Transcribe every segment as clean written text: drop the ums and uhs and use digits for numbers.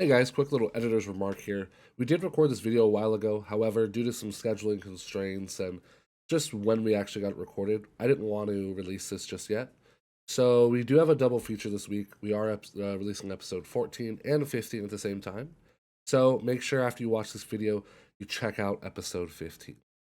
Hey guys, quick little editor's remark here. We did record this video a while ago, however, due to some scheduling constraints and just when we actually got it recorded, I didn't want to release this just yet. So we do have a double feature this week. We are releasing episode 14 and 15 at the same time. So make sure after you watch this video, you check out episode 15.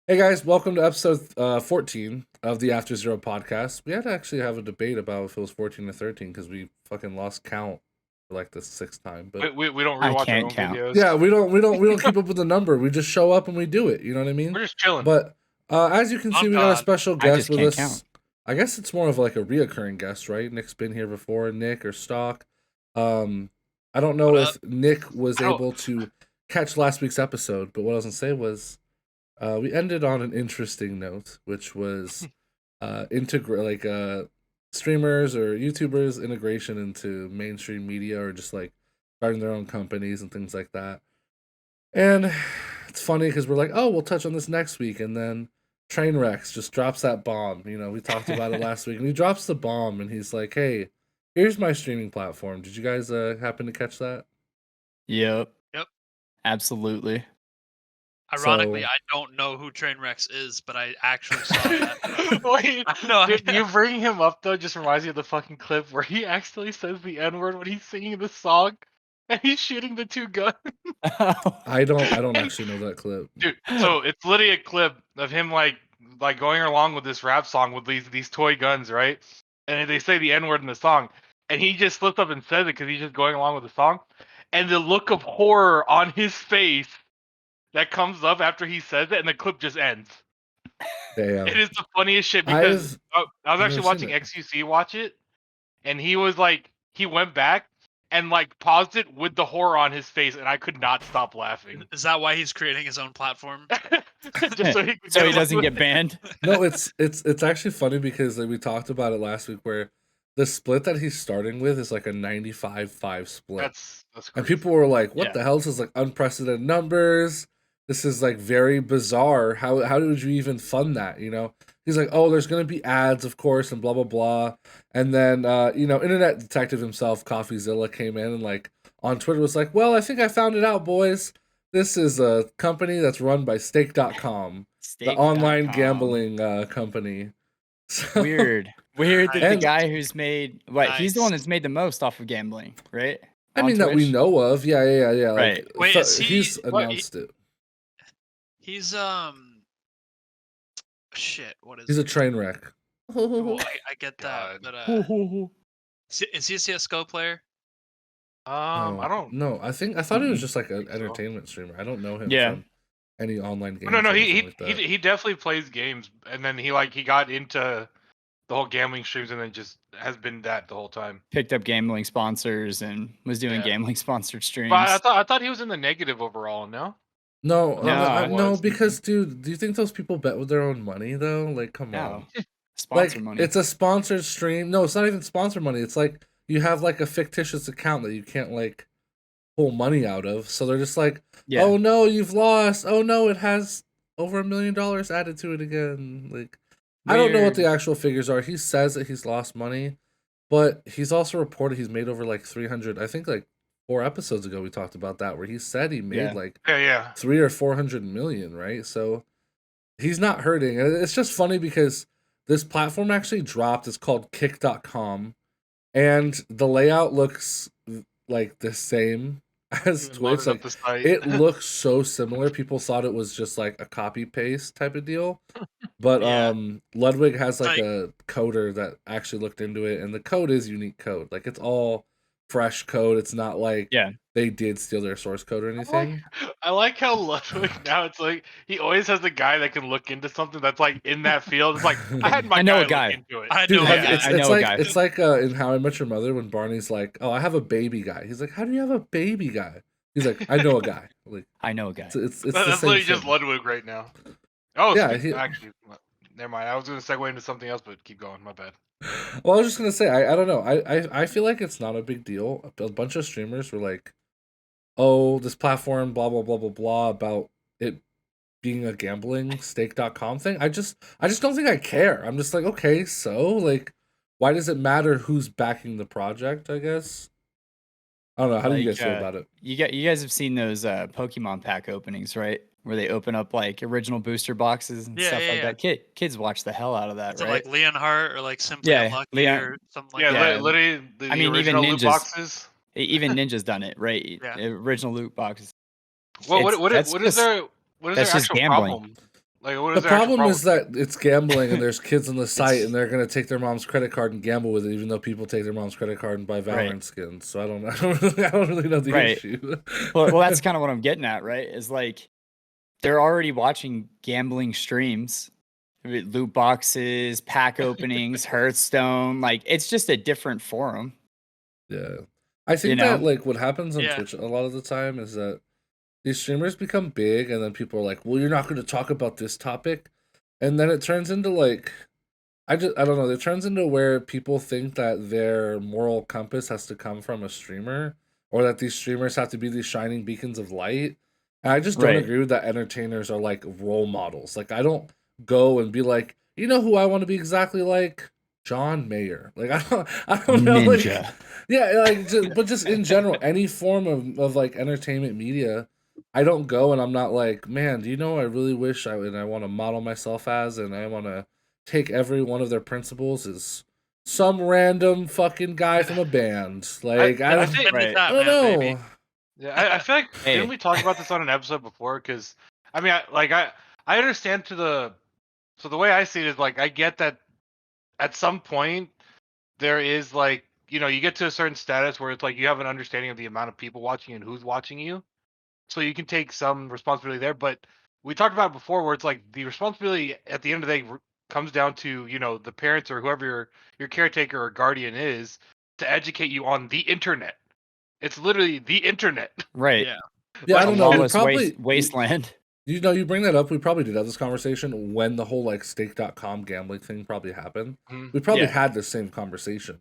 Hey guys, welcome to episode 14 of the After Zero podcast. We had to actually have a debate about if it was 14 or 13 because we fucking lost count for like the sixth time. But We don't I rewatch our can't own count. videos. yeah, we don't keep up with the number. We just show up and we do it. You know what I mean? We're just chilling. But as you can see, Oh, we got a God. special I guest just with can't us. count. I guess it's more of like a reoccurring guest, right? Nick's been here before. Nick or Stock. I don't know What if Nick was I don't- able to catch last week's episode, but what I was gonna say was we ended on an interesting note, which was streamers or YouTubers integration into mainstream media or just like starting their own companies and things like that. And it's funny because we're like, oh, we'll touch on this next week, and then Trainwrecks just drops that bomb. You know, we talked about it last week, and he drops the bomb, and he's like, hey, here's my streaming platform. Did you guys happen to catch that? Yep. Yep. Absolutely. Ironically, So- I don't know who Trainwrecks is, but I actually saw that. Wait, No, dude, you bringing him up though just reminds me of the fucking clip where he actually says the N-word when he's singing the song and he's shooting the two guns. I don't actually know that clip. Dude, so it's literally a clip of him like going along with this rap song with these toy guns, right? And they say the N-word in the song, and he just slips up and says it because he's just going along with the song. And the look of horror on his face that comes up after he says it, and the clip just ends. Damn. It is the funniest shit because I was I've actually never watching seen XUC watch it, and he was like, he went back and like paused it with the horror on his face, and I could not stop laughing. Is that why he's creating his own platform? Just so he, could So he away doesn't with get it. banned. No, it's actually funny because we talked about it last week where the split that he's starting with is like a 95-5 split. That's And crazy. people were like, what Yeah. the hell? This is like unprecedented numbers. This is like very bizarre. How did you even fund that? You know? He's like, oh, there's gonna be ads, of course, and blah blah blah. And then Internet Detective himself, CoffeeZilla, came in and like on Twitter was like, well, I think I found it out, boys. This is a company that's run by Stake.com, the online gambling company. So, Weird. Weird that the And- guy who's made he's the one Nice. that's made the most off of gambling, right? I On mean, that we Twitch? know of. Yeah. Right. Like, Wait, is he- he's what, announced it. He's shit. What is He's a it? train wreck. Well, I get that, God. but is he a CS:GO player? I don't. No, I thought he was just like an entertainment streamer. I don't know him Yeah. from any online game. No. He definitely plays games, and then he got into the whole gambling streams, and then just has been that the whole time. Picked up gambling sponsors and was doing Yeah. gambling sponsored streams. But I thought he was in the negative overall. No. No, No, no, was. because dude, do you think those people bet with their own money though? Like, come on. No. Sponsor Like, money. it's a sponsored stream. No, it's not even sponsor money. It's like you have like a fictitious account that you can't like pull money out of. So they're just like, yeah. oh no, you've lost. Oh no, it has over $1 million added to it again. Like, I don't know what the Weird. actual figures are. He says that he's lost money, but he's also reported he's made over like 300. I think like 4 episodes ago we talked about that where he said he made Yeah. like Yeah. 300 or 400 million, right? So he's not hurting. And it's just funny because this platform actually dropped. It's called kick.com, and the layout looks like the same as Even Twitch. loaded up Like, the site. it looks so similar. People thought it was just like a copy paste type of deal. But Yeah. Ludwig has like Like- a coder that actually looked into it, and the code is unique code. Like, it's all fresh code. It's not like Yeah. they did steal their source code or anything. I like how Ludwig now it's like he always has a guy that can look into something that's like in that field. It's like I had my I know a guy guy. look into it. I Dude, know. Yeah, that. it's, I it's know a like guy. it's like in How I Met Your Mother when Barney's like, "Oh, I have a baby guy." He's like, "How do you have a baby guy?" He's like, "I know a guy." Like, I know a guy. it's the That's same literally just thing. Ludwig right now. Oh Yeah, yeah, actually, never mind. I was gonna segue into something else, but keep going. My bad. Well, I was just gonna say, I don't know. I feel like it's not a big deal. A bunch of streamers were like, "Oh, this platform, blah blah blah blah blah," about it being a gambling stake.com thing. I just don't think I care. I'm just like, okay, so like, why does it matter who's backing the project? I guess. I don't know. How do you Like, guys feel about it? You guys have seen those Pokemon pack openings, right? Where they open up like original booster boxes and Yeah, stuff yeah, like yeah. that. Kids watch the hell out of that, Is it right? like Leonhardt or like Simply Yeah, Unlucky Leon. or something like Yeah, that? Yeah, literally the, I the mean, even original loot ninjas, boxes. even Ninja's done it, right? Yeah. Original loot boxes. What It's what that's what is just their that's just actual gambling. problem? Like what The is their actual problem problem? is that it's gambling and there's kids on the site It's and they're gonna take their mom's credit card and gamble with it, even though people take their mom's credit card and buy Valorant right, skins. So I don't really know the right. issue. Well, that's kind of what I'm getting at, right? Is like they're already watching gambling streams, loot boxes, pack openings, Hearthstone. Like it's just a different forum, Yeah. I you think that know? like what happens on Yeah. Twitch a lot of the time is that these streamers become big and then people are like, well, you're not going to talk about this topic. And then it turns into like, I don't know. It turns into where people think that their moral compass has to come from a streamer or that these streamers have to be these shining beacons of light. And I just don't Right. agree with that entertainers are like role models. Like, I don't go and be like, you know who I want to be exactly like? John Mayer. Like, I don't know. Like, Ninja. yeah, like, but just in general, any form of like entertainment media, I don't go and I'm not like, man, do you know I really wish and I want to model myself as, and I want to take every one of their principles as some random fucking guy from a band. Like, I I don't, think Right. I That don't man, baby. know. yeah, I feel like Hey. didn't we talk about this on an episode before? Because I mean, I understand so the way I see it is like I get that at some point there is like you get to a certain status where it's like you have an understanding of the amount of people watching and who's watching you, so you can take some responsibility there. But we talked about it before where it's like the responsibility at the end of the day comes down to the parents or whoever your caretaker or guardian is to educate you on the internet. It's literally the internet. Right. Yeah. Yeah, I A don't know. We lawless probably wasteland. you bring that up. We probably did have this conversation when the whole like stake.com gambling thing probably happened. We probably Yeah. had the same conversation.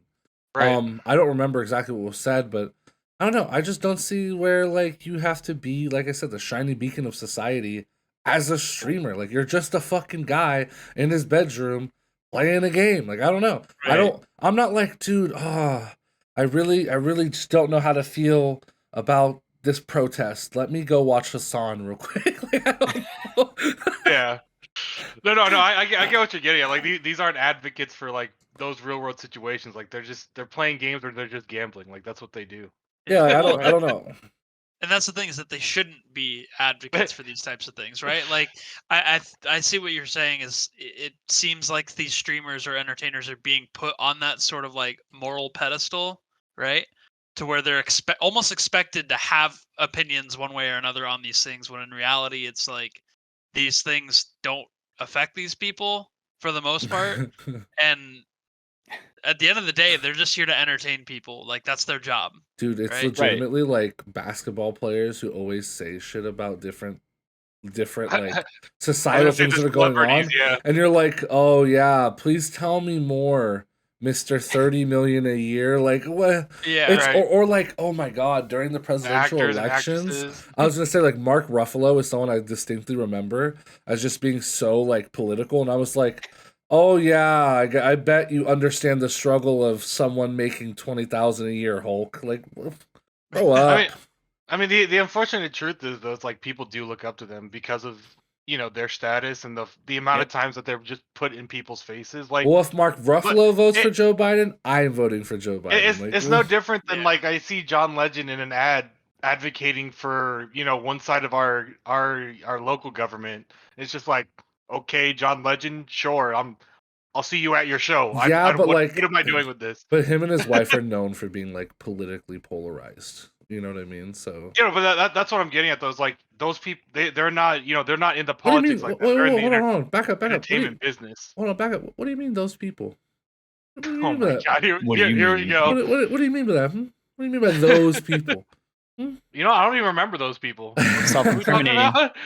Right. I don't remember exactly what was said, but I don't know. I just don't see where like you have to be, like I said, the shiny beacon of society as a streamer. Like you're just a fucking guy in his bedroom playing a game. Like I don't know. Right. I'm not like, dude, I really just don't know how to feel about this protest. Let me go watch Hassan real quick. Like, I don't know. Yeah. No. I get what you're getting at. Like these aren't advocates for like those real world situations. Like they're playing games or they're just gambling. Like that's what they do. Yeah, like, I Well, don't know. and that's the thing is that they shouldn't be advocates for these types of things, right? Like I see what you're saying is it seems like these streamers or entertainers are being put on that sort of like moral pedestal, right? To where they're almost expected to have opinions one way or another on these things, when in reality it's like these things don't affect these people for the most part, and at the end of the day they're just here to entertain people. Like that's their job. Dude, it's Right. legitimately like basketball players who always say shit about different like societal Honestly, things the that are going celebrities, on. yeah. And you're like, oh yeah, please tell me more, Mr. 30 million a year. Like what Yeah. it's Right. or like, oh my god, during the presidential Actors and elections, actresses. I was gonna say like Mark Ruffalo is someone I distinctly remember as just being so like political, and I was like, oh yeah, I bet you understand the struggle of someone making 20,000 a year, Hulk. Like, grow up. I mean, the unfortunate truth is though, it's like people do look up to them because of their status and the amount of times that they're just put in people's faces. Like, Well, if Mark Ruffalo votes for it- Joe Biden, I'm voting for Joe Biden. it's no different than Yeah. like I see John Legend in an ad advocating for one side of our local government. It's just like, okay, John Legend, sure, I'll see you at your show. Yeah, but what like, am I doing with this? but him and his wife are known for being like politically polarized. You know what I mean? So. But that's what I'm getting at. Those like those people, they're not they're not in the What do you mean? politics like that. Wait, They're in the hold on. Back up. What do you, entertainment business. hold on, back up. What do you mean those people? What do you mean Oh by my that? god! Here, What do you here we mean? go. What do you mean by that? What do you mean by those people? I don't even remember those people. Self-incriminating. About?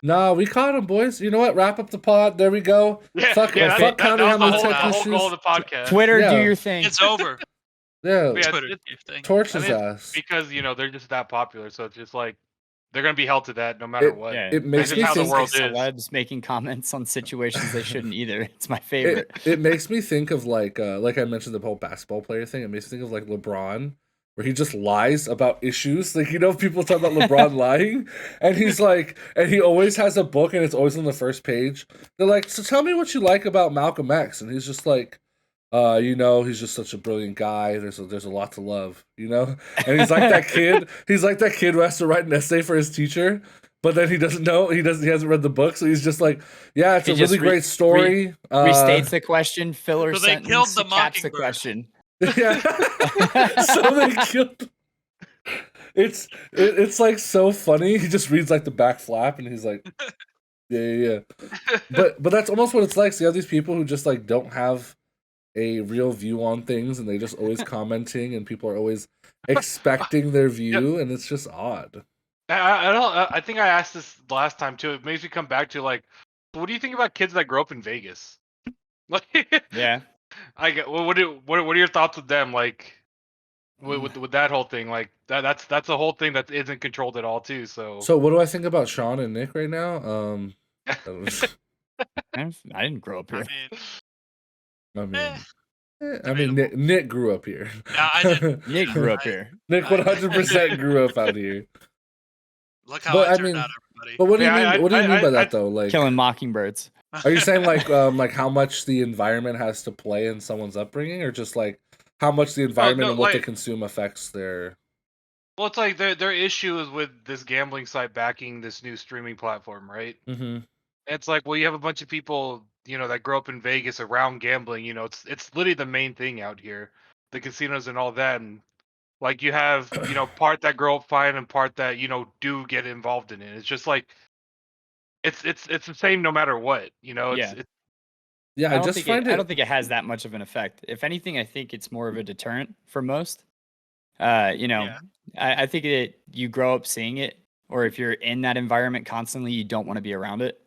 Nah, we caught him, boys. You know what? Wrap up the pod. There we go. Fuck that counting was how the many whole, tech the whole goal issues. of the podcast. Twitter, do Yeah. your thing. It's over. Yeah, Yeah, Twitter it's- thing. torch I his mean, ass. because they're just that popular, so it's just like they're gonna be held to that no matter what. Yeah, It makes That's me just how the think. world is. celebs making comments on situations they shouldn't either. It's my favorite. It makes me think of like I mentioned the whole basketball player thing. It makes me think of like LeBron where he just lies about issues. Like, you know, people talk about LeBron lying, and he's like, and he always has a book, and it's always on the first page. They're like, so tell me what you like about Malcolm X, and he's just like, you know, he's just such a brilliant guy. There's a lot to love, you know. And he's like that kid. He's like that kid who has to write an essay for his teacher, but then he doesn't know. He hasn't read the book, so he's just like, yeah, it's He a just really great story. Restates the question, filler So they killed sentence, the caps the mockingbird. question. Yeah. So they killed. It's like so funny. He just reads like the back flap, and he's like, yeah. But that's almost what it's like. So you have these people who just like don't have a real view on things, and they just always commenting, and people are always expecting their view, and it's just odd. I think I asked this last time too. It makes me come back to like, what do you think about kids that grow up in Vegas? Like, Yeah. I get. Well, what are your thoughts with them? Like, with that whole thing, like that's a whole thing that isn't controlled at all too. So So what do I think about Sean and Nick right now? I didn't grow up I here. mean, I mean, Nick grew up here. Yeah, I didn't. Nick grew up here. Nick 100% grew up out here. Look how But I I turned mean, out, everybody. But what do you Yeah, mean? What do you mean by I- that though? Like, Killing mockingbirds. are you saying like how much the environment has to play in someone's upbringing, or just like how much the environment no, and what they like- consume affects their? well, it's like their issue is with this gambling site backing this new streaming platform, right? Mm-hmm. It's like, well, you have a bunch of people, you know, that grow up in Vegas around gambling. You know, it's literally the main thing out here, the casinos and all that. And like you have, you know, part that grow up fine and part that, you know, do get involved in it. It's just like it's the same no matter what. You know, Yeah. it's Yeah, I just find I don't think it has that much of an effect. If anything, I think it's more of a deterrent for most. You know, Yeah. I think that you grow up seeing it, or if you're in that environment constantly, you don't want to be around it.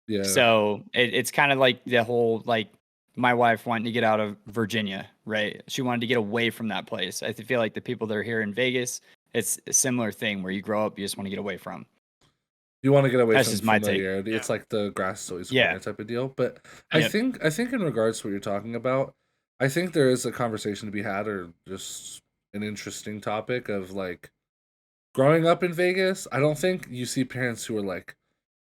yeah. So it's kind of like the whole like my wife wanting to get out of Virginia, right? She wanted to get away from that place. I feel like the people that are here in Vegas, it's a similar thing where you grow up, you just want to get away from. You want to get away That's from just my take. familiarity. It's Yeah. like the grass is always Yeah. greener type of deal. But I Yep. think in regards to what you're talking about, I think there is a conversation to be had, or just an interesting topic of like growing up in Vegas. I don't think you see parents who are like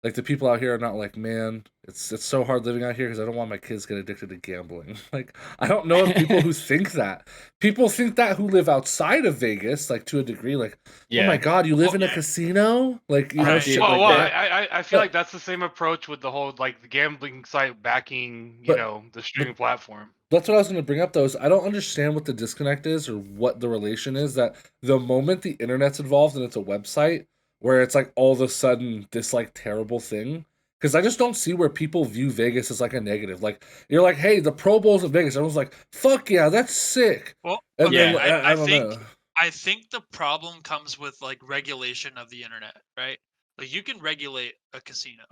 the people out here are not like, man, it's so hard living out here because I don't want my kids to get addicted to gambling. Like, I don't know of people who think that. People think that who live outside of Vegas, like to a degree, like, Yeah. oh my god, you live Well, in a yeah. casino, like, you know, Right. shit well, like that. I feel But- like that's the same approach with the whole like the gambling site backing, you But- know, the streaming platform. That's what I was going to bring up, though. Is I don't understand what the disconnect is, or what the relation is. That the moment the internet's involved and it's a website, where it's like all of a sudden this like terrible thing. Because I just don't see where people view Vegas as like a negative. Like, you're like, hey, the Pro Bowl's in Vegas. Everyone's like, fuck yeah, that's sick. Well, And okay, then, I don't think know. I think the problem comes with like regulation of the internet, right? Like you can regulate a casino,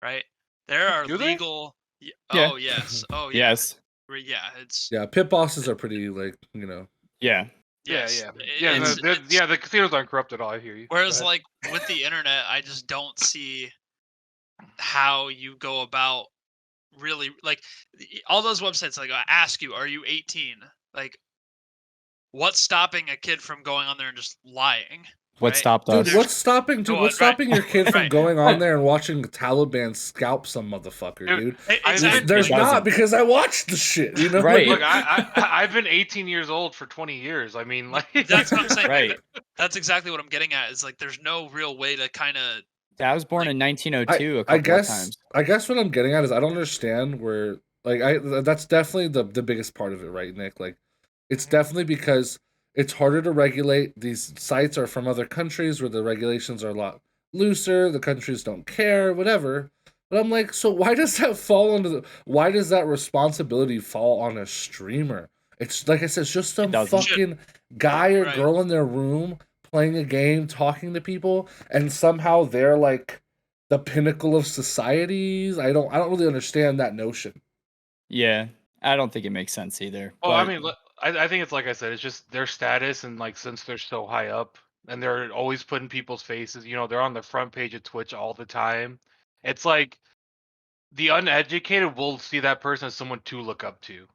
right? There are Do they? legal. Yeah. Oh yes. Oh yeah. Yes. Yeah. It's Yeah, pit bosses are pretty like, you know. Yeah. yes. Yeah. it's- The casinos aren't corrupt at all. I hear you. Go Whereas ahead. like with the internet, I just don't see how you go about really like all those websites like ask you, are you 18? Like what's stopping a kid from going on there and just lying? What right? stopped Dude, us? what's stopping Go on, what's right. stopping your kid from Right. going on there and watching the Taliban scalp some motherfucker, dude? Exactly. There's It doesn't. not, because I watched the shit, you know? Right. Look, I've been 18 years old for 20 years. I mean, like That's what I'm saying. Right. That's exactly what I'm getting at. Is like there's no real way to kind of I was born in 1902 a couple I of guess times. I guess what I'm getting at is I don't understand where that's definitely the biggest part of it, right, Nick? Like, it's definitely because it's harder to regulate. These sites are from other countries where the regulations are a lot looser. The countries don't care, whatever. But I'm like, so why does that responsibility fall on a streamer? It's like I said, it's just some doesn't. fucking guy or Right. girl in their room playing a game, talking to people, and somehow they're like the pinnacle of societies. I don't really understand that notion. Yeah. I don't think it makes sense either. Well, I but- mean, I think it's like I said, it's just their status, and like since they're so high up and they're always putting people's faces, you know, they're on the front page of Twitch all the time. It's like the uneducated will see that person as someone to look up to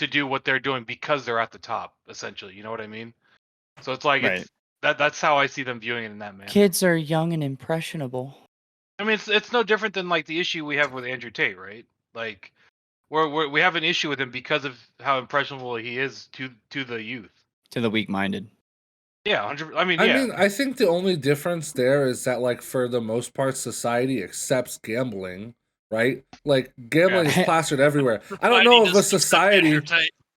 do what they're doing because they're at the top, essentially. You know what I mean? So it's like Right. that's how I see them viewing it in that manner. Kids are young and impressionable. I mean, it's no different than like the issue we have with Andrew Tate, right? Like we have an issue with him because of how impressionable he is to the youth. To the weak-minded. Yeah, 100. I mean, I yeah. mean, I think the only difference there is that, like, for the most part, society accepts gambling, right? Like, gambling is plastered everywhere. I don't know if a society.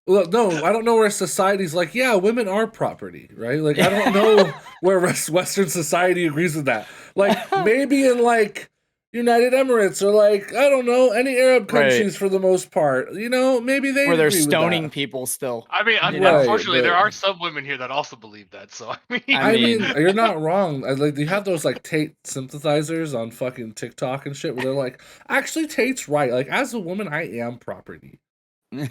Well, no, I don't know where society's like, yeah, women are property, right? Like, I don't know where Western society agrees with that. Like, maybe in, like, United Emirates or, like, I don't know, any Arab countries for the most part. You know, maybe they Where they're agree with stoning that. people still. I mean, you know? unfortunately, there but- are some women here that also believe that. So I mean, I mean- you're not wrong. Like, you have those like Tate sympathizers on fucking TikTok and shit, where they're like, actually, Tate's right. Like, as a woman, I am property. They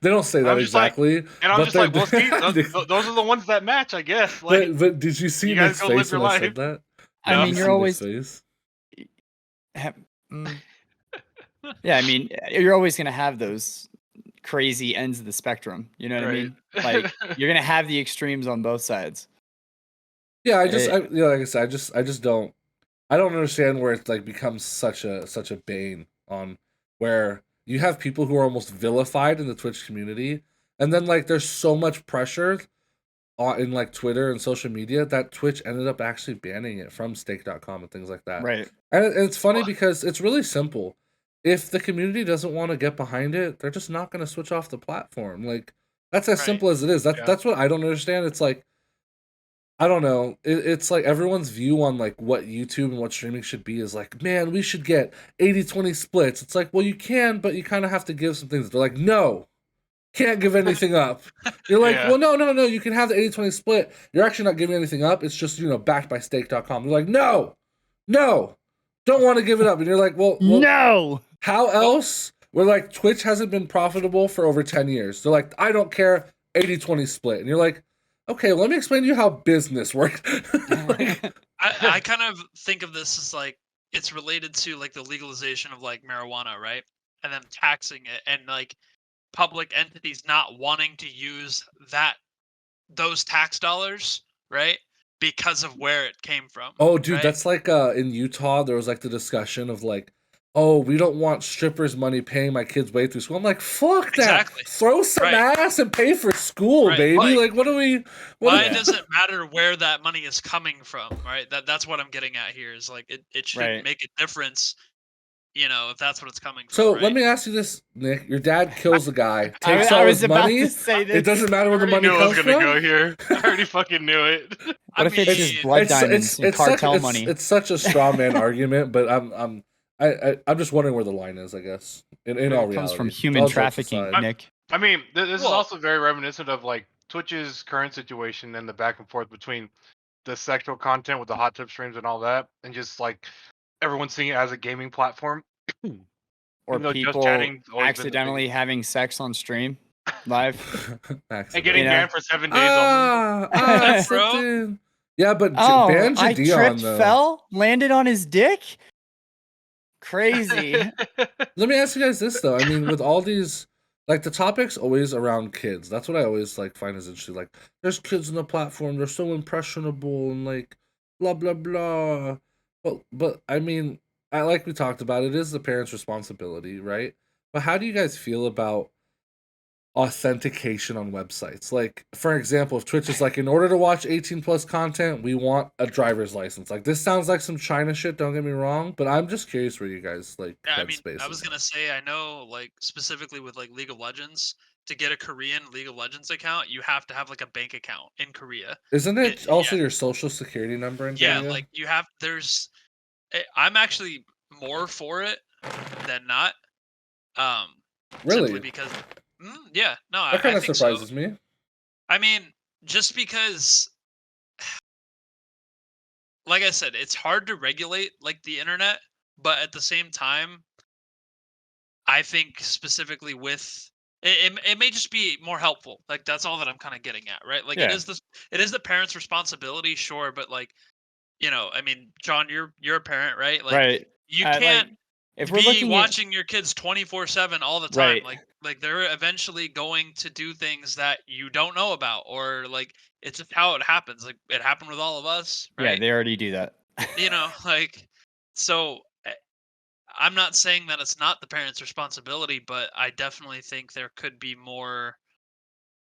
don't say that I'm just like- exactly, and I'm but just like, well, they're- see, those are the ones that match, I guess. Like, but did you see you guys Nick's go live face your when I life. said that? I No. mean, Did you you're see always. Nick's face? Yeah, I mean, you're always gonna have those crazy ends of the spectrum. You know what I mean? Like, you're gonna have the extremes on both sides. Yeah, like I said, I just don't understand where it like becomes such a bane on where you have people who are almost vilified in the Twitch community, and then like there's so much pressure in like Twitter and social media that Twitch ended up actually banning it from stake.com and things like that. Right. And it's funny because it's really simple. If the community doesn't want to get behind it, they're just not going to switch off the platform. Like, that's as Right. simple as it is. That's what I don't understand. It's like, I don't know. It's like everyone's view on like what YouTube and what streaming should be is like, man, we should get 80-20 splits. It's like, well, you can, but you kind of have to give some things. They're like, no, can't give anything up. You're like, Yeah. well, no, you can have the 80-20 split. You're actually not giving anything up. It's just, backed by stake.com. They're like, no, don't want to give it up. And you're like, well No. how else? We're like, Twitch hasn't been profitable for over 10 years. They're like, I don't care, 80-20 split. And you're like, okay, well, let me explain to you how business works. Like, I kind of think of this as like it's related to like the legalization of like marijuana, right? And then taxing it and like public entities not wanting to use those tax dollars, right? Because of where it came from. oh, dude, right? that's like in Utah, there was like the discussion of like, oh, we don't want strippers' money paying my kids' way through school. I'm like, fuck that. Exactly. Throw some Right. ass and pay for school, Right. baby. Like, Like, what why does it matter where that money is coming from, right? That's what I'm getting at here is like it should Right. make a difference, if that's what it's coming from. So right? let me ask you this, Nick. Your dad kills a guy, I takes all was his about money. to say this. It doesn't matter where the I already money knew I was comes gonna from. go here. I already fucking knew it. What if it's just blood diamonds and cartel money? It's such a straw man argument, but I'm just wondering where the line is. I guess in all It reality, comes from human All jokes trafficking, aside. Nick. I mean, this is Well- also very reminiscent of like Twitch's current situation and the back and forth between the sexual content with the hot tip streams and all that, and just like everyone seeing it as a gaming platform. Or Even though just people chatting's always been the accidentally having sex on stream live. And getting You know? banned for 7 days only. I Bro. slipped in. Yeah, but Oh, ban I Jadion tripped, though. fell, landed on his dick. Crazy. Let me ask you guys this though. I mean, with all these, like the topic's always around kids. That's what I always like find is interesting. Like, there's kids on the platform. They're so impressionable and like blah blah blah. But I mean, like we talked about, it is the parents' responsibility, right? But how do you guys feel about authentication on websites? Like, for example, if Twitch is like, in order to watch 18 plus content, we want a driver's license. Like, this sounds like some China shit, don't get me wrong, but I'm just curious where you guys like Yeah, I mean, headspace I was is. gonna say, I know, like specifically with like League of Legends, to get a Korean League of Legends account, you have to have like a bank account in Korea. Isn't it also yeah. your social security number in Yeah, Korea? like you have. I'm actually more for it than not. Really? Simply because, yeah, no, That I kind of think so. surprises me. I mean, just because, like I said, it's hard to regulate like the internet, but at the same time, I think specifically with it may just be more helpful. Like that's all that I'm kind of getting at, right? Like Yeah. it is the parent's responsibility, sure, but like, I mean, John, you're a parent, right? Like Right. you Like, can't if we're be looking at, watching your kids 24/7 all the time. Right. Like they're eventually going to do things that you don't know about, or like It's just how it happens. Like it happened with all of us, Yeah, right? they already do that. You know, like so. I'm not saying that it's not the parents' responsibility, but I definitely think there could be more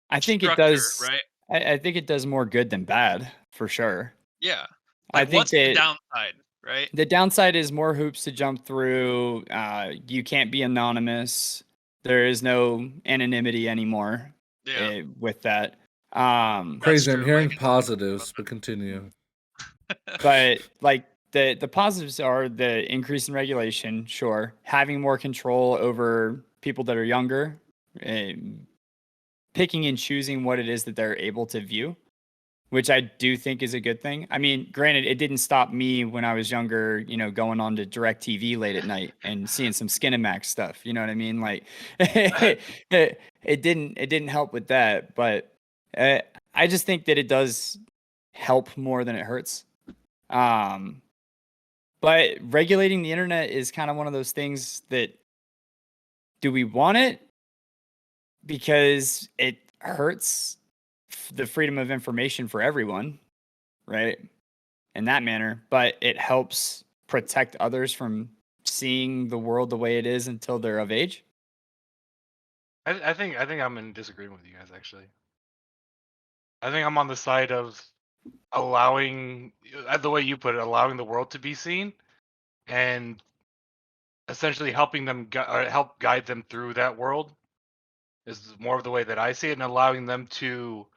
I think it structure, does. right? I think it does more good than bad for sure. Yeah. I Like, think what's the that downside, right? the downside is more hoops to jump through. You can't be anonymous. There is no anonymity anymore Yeah, with that. that's Crazy. I'm true. hearing Like, positives, but continue. But like the positives are the increase in regulation, sure, having more control over people that are younger, picking and choosing what it is that they're able to view, which I do think is a good thing. I mean, granted, it didn't stop me when I was younger, going on to DirecTV late at night and seeing some Skinamax stuff. You know what I mean? Like, it didn't help with that, but I just think that it does help more than it hurts. But regulating the internet is kind of one of those things that, do we want it? Because it hurts the freedom of information for everyone, right? In that manner, but it helps protect others from seeing the world the way it is until they're of age. I think I'm in disagreement with you guys actually. I think I'm on the side of allowing, the way you put it, allowing the world to be seen, and essentially helping them or help guide them through that world is more of the way that I see it, and allowing them to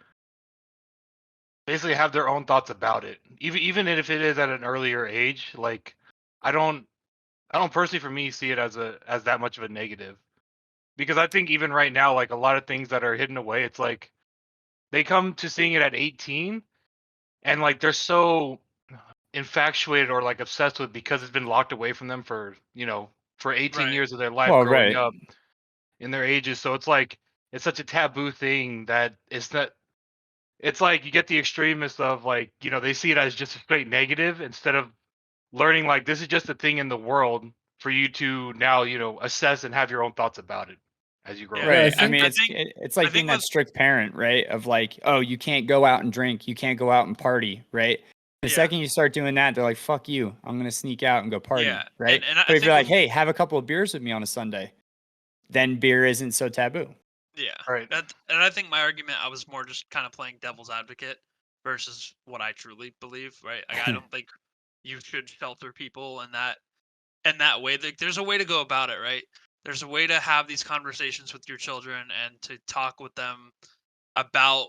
basically have their own thoughts about it, even if it is at an earlier age. Like, I don't personally, for me, see it as that much of a negative, because I think even right now, like a lot of things that are hidden away, it's like they come to seeing it at 18, and like they're so infatuated or like obsessed with, because it's been locked away from them for for 18 right. years of their life Well, growing right. up in their ages. So it's like it's such a taboo thing that it's not. It's like you get the extremists of, like, they see it as just a straight negative, instead of learning like this is just a thing in the world for you to now assess and have your own thoughts about it as you grow Yeah. Yeah, I Right. I think mean, I it's think it's I like being think that with strict parent, right? Of like, oh, you can't go out and drink, you can't go out and party, right? The yeah, second you start doing that, they're like, fuck you, I'm gonna sneak out and go party, yeah, right? and I But if you're think like, when hey, have a couple of beers with me on a Sunday, then beer isn't so taboo. yeah, right. and I think my argument, I was more just kind of playing devil's advocate versus what I truly believe, right? Like, I don't think you should shelter people in that way. Like, there's a way to go about it, right? There's a way to have these conversations with your children and to talk with them about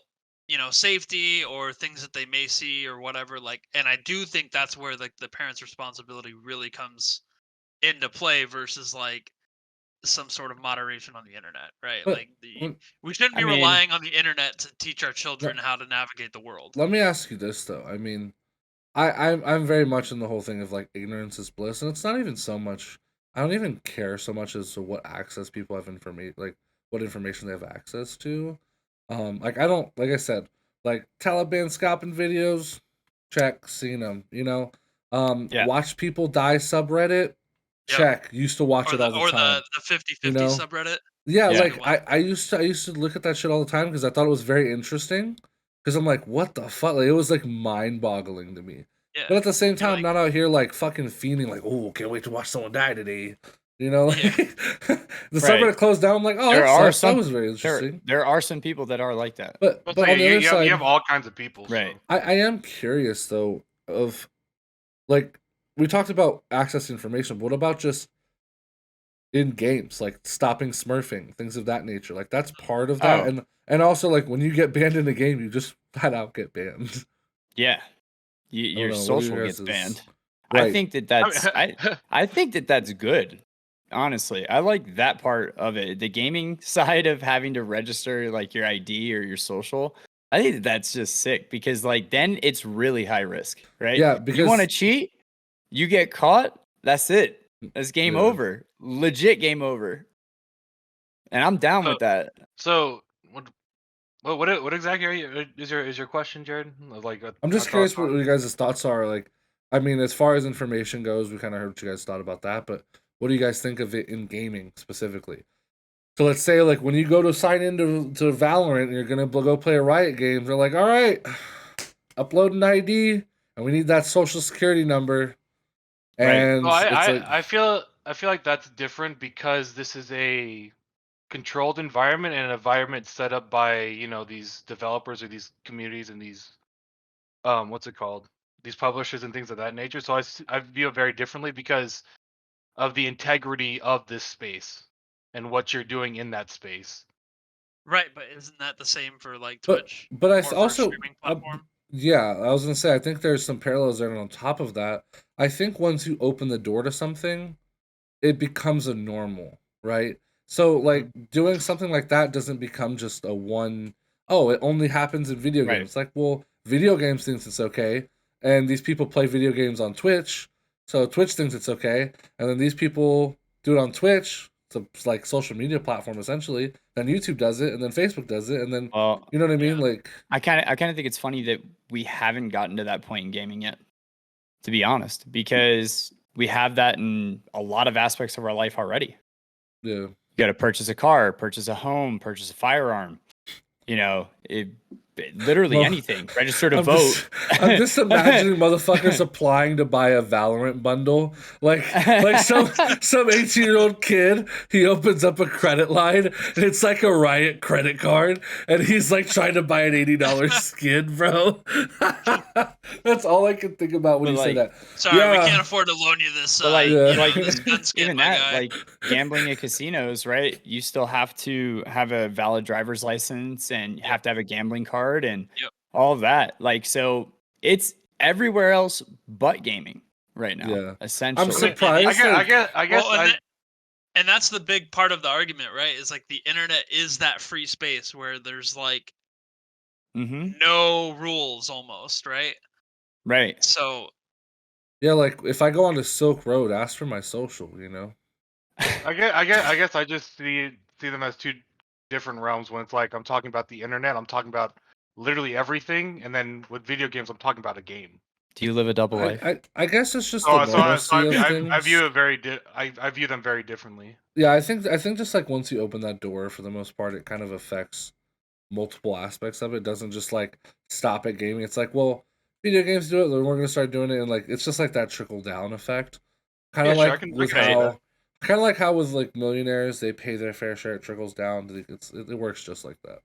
safety or things that they may see or whatever. Like, and I do think that's where like the parents' responsibility really comes into play versus like some sort of moderation on the internet, right? But Like, mm, we shouldn't I be mean, relying on the internet to teach our let, children how to navigate the world. let me ask you this though. I mean, I'm very much in the whole thing of like ignorance is bliss, and it's not even so much. I don't even care so much as to what access people have information, like what information they have access to. Like I don't, like I said, like Taliban scalping videos, check, seen them. yeah. Watch people die subreddit, Yep. check. Used to watch it all the Or time. the 50-50 You know, subreddit. yeah, That's a Yeah. good like one. I used to look at that shit all the time because I thought it was very interesting. Because I'm like, what the fuck? Like, it was like mind boggling to me. Yeah. But at the same You're time, I'm like, not out here like fucking fiending like, oh, can't wait to watch someone die today. Like yeah. the Right. subreddit closed down. I'm like, oh, There that are sucks. That some was very interesting. there are some people that are like that. But But but on the you, other you have side, all kinds of people. Right. So I am curious though of like we talked about access to information, but what about just in games, like stopping smurfing, things of that nature. Like that's part of that, Oh, and also like when you get banned in a game, you just flat out get banned. yeah. I don't Your know. What are you social gets guys' banned. I right? think that I that's mean, I think that that's good. Honestly, I like that part of it. The gaming side of having to register like your ID or your social. I think that that's just sick because like then it's really high risk, right? Yeah, You want to because cheat, you get caught, that's it. That's game yeah, over. Legit game over. And I'm down so with that. so what exactly is your question, Jared? Like, I'm our just thoughts curious what on. you guys' thoughts are. Like, I mean, as far as information goes, we kind of heard what you guys thought about that, but what do you guys think of it in gaming specifically? So let's say like when you go to sign into to Valorant and you're gonna go play a Riot game, they're like, all right, upload an ID and we need that social security number. And No, it's like I feel like that's different because this is a controlled environment and an environment set up by, you know, these developers or these communities and these what's it called? These publishers and things of that nature. So I view it very differently because of the integrity of this space and what you're doing in that space. Right, but isn't that the same for like but Twitch? but I Or for a also streaming platform? yeah, I was gonna say I think there's some parallels there, and on top of that, I think once you open the door to something, it becomes a normal, right? So like doing something like that doesn't become just a one, oh, it only happens in video Right. games. Like, well, video games thinks it's okay, and these people play video games on Twitch, so Twitch thinks it's okay, and then these people do it on Twitch, so it's like social media platform essentially. Then YouTube does it, and then Facebook does it, and then Well, you know what I mean? Yeah. Like, I kind of think it's funny that we haven't gotten to that point in gaming yet, to be honest, because we have that in a lot of aspects of our life already. yeah. You got to purchase a car, purchase a home, purchase a firearm. You know, literally Well, anything. Register to I'm vote. just, I'm just imagining motherfuckers applying to buy a Valorant bundle. Like some 18-year-old kid, he opens up a credit line and it's like a Riot credit card, and he's like trying to buy an $80 skin, bro. That's all I can think about when But, you say like, that. Sorry, Yeah. we can't afford to loan you this. But, like, Yeah. like this gun skin, even my that, guy. like gambling at casinos, right? You still have to have a valid driver's license and you have to have a gambling card and Yep. all of that. Like, so it's everywhere else but gaming right now. Yeah. Essentially. I'm surprised. I like, guess Well, and that's the big part of the argument, right? Is like the internet is that free space where there's like Mhm. no rules almost, right? Right. So yeah, like if I go onto Silk Road, ask for my social, you know? I guess I just see them as two different realms. When it's like I'm talking about the internet, I'm talking about literally everything, and then with video games, I'm talking about a game. Do you live a double life? I guess it's just So, the normalcy of I things. view it very I view them very differently. Yeah, I think just like once you open that door, for the most part, it kind of affects multiple aspects of it. It doesn't just like stop at gaming. It's like, well, video games do it, then we're gonna start doing it, and like it's just like that trickle down effect. Kind Yeah, of sure, like I with can see how, that. kind of like how with like millionaires, they pay their fair share, it trickles down. It works just like that.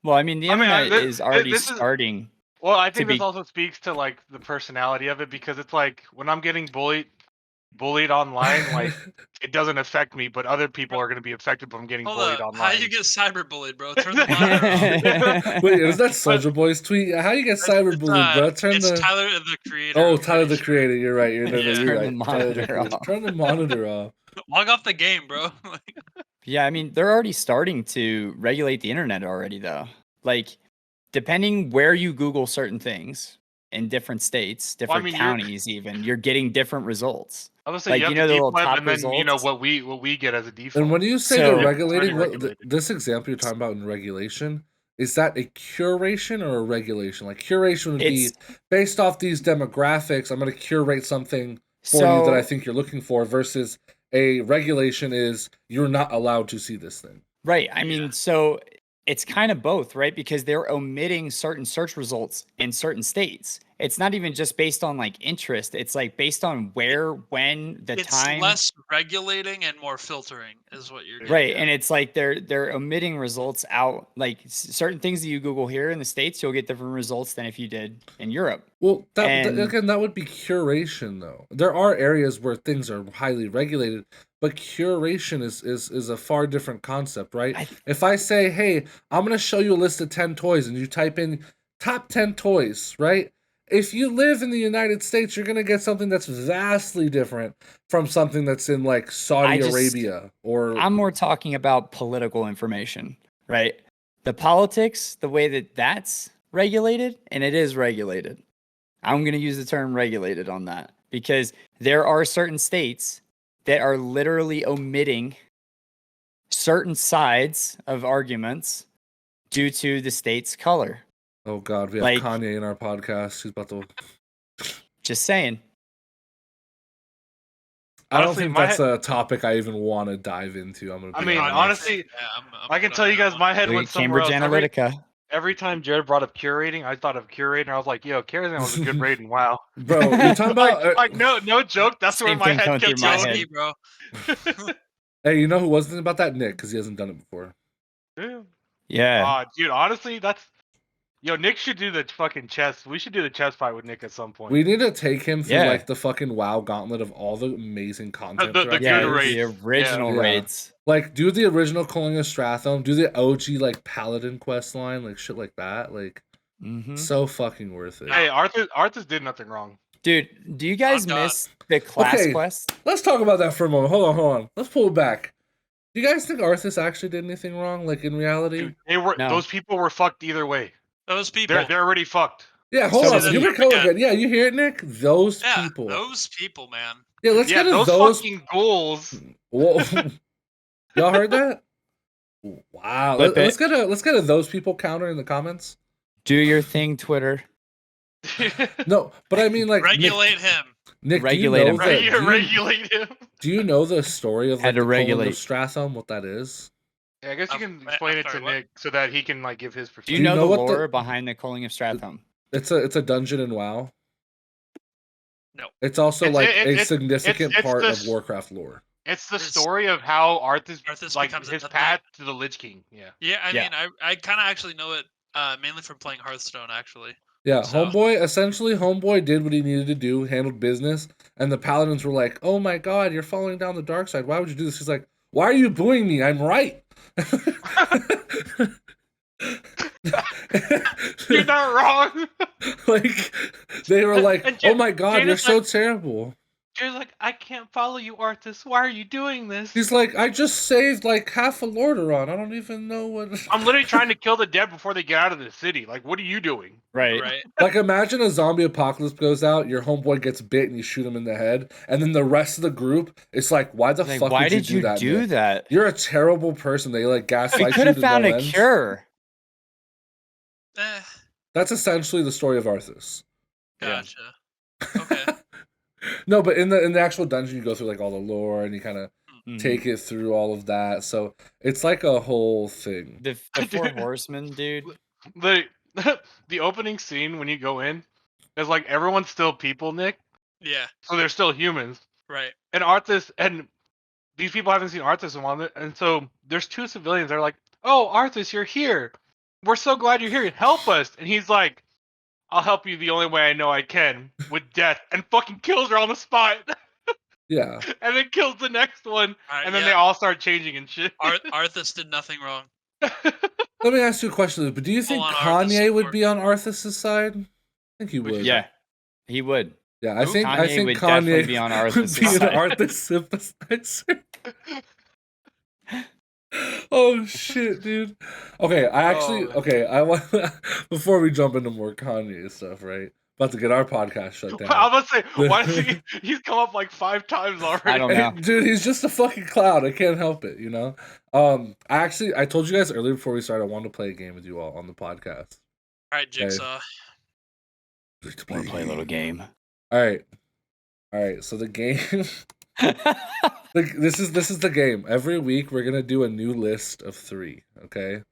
Well, I mean, the I mean, internet is already this is starting. well. I think to this be- also speaks to like the personality of it because it's like when I'm getting bullied online, like it doesn't affect me, but other people are going to be affected when I'm getting hold bullied up, online. how you get cyberbullied, bro? Turn the monitor off. Wait, is that Soldier Boy's tweet? How you get cyberbullied, bro? Turn It's the Tyler the Creator. oh, I'm Tyler pretty the Creator. You're right. You're Yeah. you're Turn right. the monitor off. Turn the monitor off. sure. Log off the game, bro. Yeah, I mean, they're already starting to regulate the internet already, though. Like, depending where you Google certain things in different states, different mean, counties, even, you're getting different results. I would say Like, you have you know, the the deep little web, top and then you know results? what we get as a default. And when you say So- they're Yeah, regulating, already regulated. this example you're talking about in regulation, is that a curation or a regulation? Like curation would be It's based off these demographics. I'm going to curate something for you that I so think you're looking for. Versus a regulation is you're not allowed to see this thing. right. I Yeah. mean, so it's kind of both, right? Because they're omitting certain search results in certain states. It's not even just based on like interest. It's like based on where, when, the It's time. less regulating and more filtering, is what you're getting Right, at. and it's like they're omitting results out. Like certain things that you Google here in the States, you'll get different results than if you did in Europe. Well, And- again, that would be curation, though. There are areas where things are highly regulated, but curation is a far different concept, right? If I say, hey, I'm going to show you a list of 10 toys, and you type in top 10 toys, right? If you live in the United States, you're going to get something that's vastly different from something that's in like Saudi Arabia or. I'm more talking about political information, right? The politics, the way that that's regulated, and it is regulated. I'm going to use the term regulated on that because there are certain states that are literally omitting certain sides of arguments due to the state's color. Oh, God, we have like- Kanye in our podcast. He's about to. Just saying. I don't Honestly, think my that's a topic I even want to dive into. I'm gonna. I be mean, honest. honestly, Yeah, I'm I can good tell on you that guys, one. my head Look went at somewhere Cambridge else. Analytica. Every time Jared brought up curating, I thought of curating. I was like, yo, curating was a good rating. Wow. Bro, you're talking about. Like no joke. That's where Same my thing head going kept through my going. head. PTSD, bro. Hey, you know who wasn't about that? Nick, because he hasn't done it before. Yeah. Dude, honestly, yo, Nick should do the fucking chess. We should do the chess fight with Nick at some point. We need to take him through Yeah. like the fucking WoW gauntlet of all the amazing content. The throughout good Yeah, raids. the original Yeah. raids. Like, do the original Calling of Stratham, do the OG like Paladin quest line, like shit like that. Like, Hmm. so fucking worth it. Hey, Arthur did nothing wrong. Dude, do you guys God. miss the class Okay. quest? Let's talk about that for a moment. Hold on. Let's pull it back. Do you guys think Arthas actually did anything wrong? Like in reality? Dude, they were No. those people were fucked either way. Those people. They're already fucked. Yeah, hold So on. does Give he- me color again. Yeah, you hear it, Nick? Those Yeah, people. those people, man. Yeah, let's Yeah, get to those those. fucking ghouls. Whoa. Y'all heard that? Wow. Flip Let's it. get a those people counter in the comments. Do your thing, Twitter. No, but I mean like Regulate him. Nick, Regulate him. Regulate him. Do you know the story of Had like to the Calling regulate. of Stratham? What that is? Yeah, I guess you I'm can explain it to sorry, what? Nick so that he can like give his Do perspective. you know, know the what the- lore behind the Calling of Stratham? It's a dungeon in WoW. No. It's also It's- like it- a it's- significant it's part the of s- Warcraft lore. It's the It's- story of how Arthas like becomes a his Death path Knight. to the Lich King. Yeah. Yeah, I Yeah. mean, I kind of actually know it mainly from playing Hearthstone, actually. Yeah, So- Homeboy did what he needed to do, handled business, and the paladins were like, "Oh my god, you're falling down the dark side. Why would you do this?" He's like, "Why are you booing me? I'm right." You're not wrong. Like they were like, And "Oh my god, Jane you're is so like- terrible." Jared's like, I can't follow you, Arthas. Why are you doing this? He's like, "I just saved like half a Lordaeron. I don't even know what." I'm literally trying to kill the dead before they get out of the city. Like, what are you doing? Right. Right. Like, imagine a zombie apocalypse goes out, your homeboy gets bit, and you shoot him in the head, and then the rest of the group, it's like, why the Like, fuck why would did you do that? Nick? that? You're a terrible person. They like gaslight We you could have to found no a end. cure. That's essentially the story of Arthas. Gotcha. Okay. No, but in the actual dungeon, you go through like all the lore, and you kind of Mhm. take it through all of that. So it's like a whole thing. The Four Horsemen, dude. The the opening scene when you go in is like everyone's still people, Nick. Yeah. So they're still humans. Right. And Arthas and these people haven't seen Arthas in a while, and so there's two civilians. They're like, "Oh, Arthas, you're here. We're so glad you're here. Help us!" And he's like, "I'll help you the only way I know I can, with death," and fucking kills her on the spot, Yeah. and then kills the next one, All right, and then yeah. they all start changing and shit. Arthas did nothing wrong. Let me ask you a question, but do you think Full-on Arthas Kanye would support. be on Arthas' side? I think he Would you would. Yeah, he would. Yeah, I Who? think Kanye would Kanye definitely be on would Arthas' be an side. Arthas sympathizer. Oh shit, dude. Okay, I want before we jump into more Kanye stuff, right? About to get our podcast shut down. I was about to say, why does he's come up like 5 times already? I don't know. Dude, he's just a fucking clown. I can't help it, you know? I told you guys earlier before we started, I wanted to play a game with you all on the podcast. All right, Jigsaw. Want to play a little game? Alright, so the game this is the game. Every week we're gonna do a new list of 3, okay?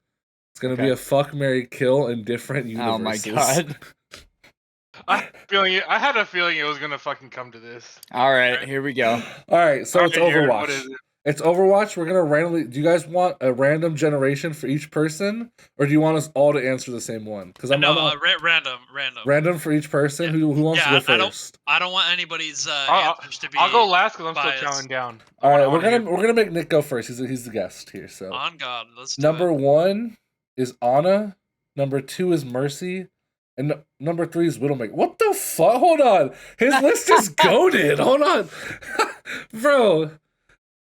It's gonna be Okay. a fuck, marry, kill in different Oh my universes. god! I had a feeling it was gonna fucking come to this. All right, here we go. Alright, so it's Alright, Jared, Overwatch. what is it? It's Overwatch. We're gonna randomly. Do you guys want a random generation for each person, or do you want us all to answer the same one? Because I'm No, not random. random for each person. Yeah. Who wants Yeah, to go I don't- first? I don't want anybody's I'll- answers to be I'll go last because I'm biased. still counting down. All right, I wanna hear- we're gonna make Nick go first. He's the guest here. So on God. Let's do number it. 1 is Anna. Number 2 is Mercy. And number 3 is Widowmaker. What the fuck? Hold on. His list is goated. Hold on. Bro,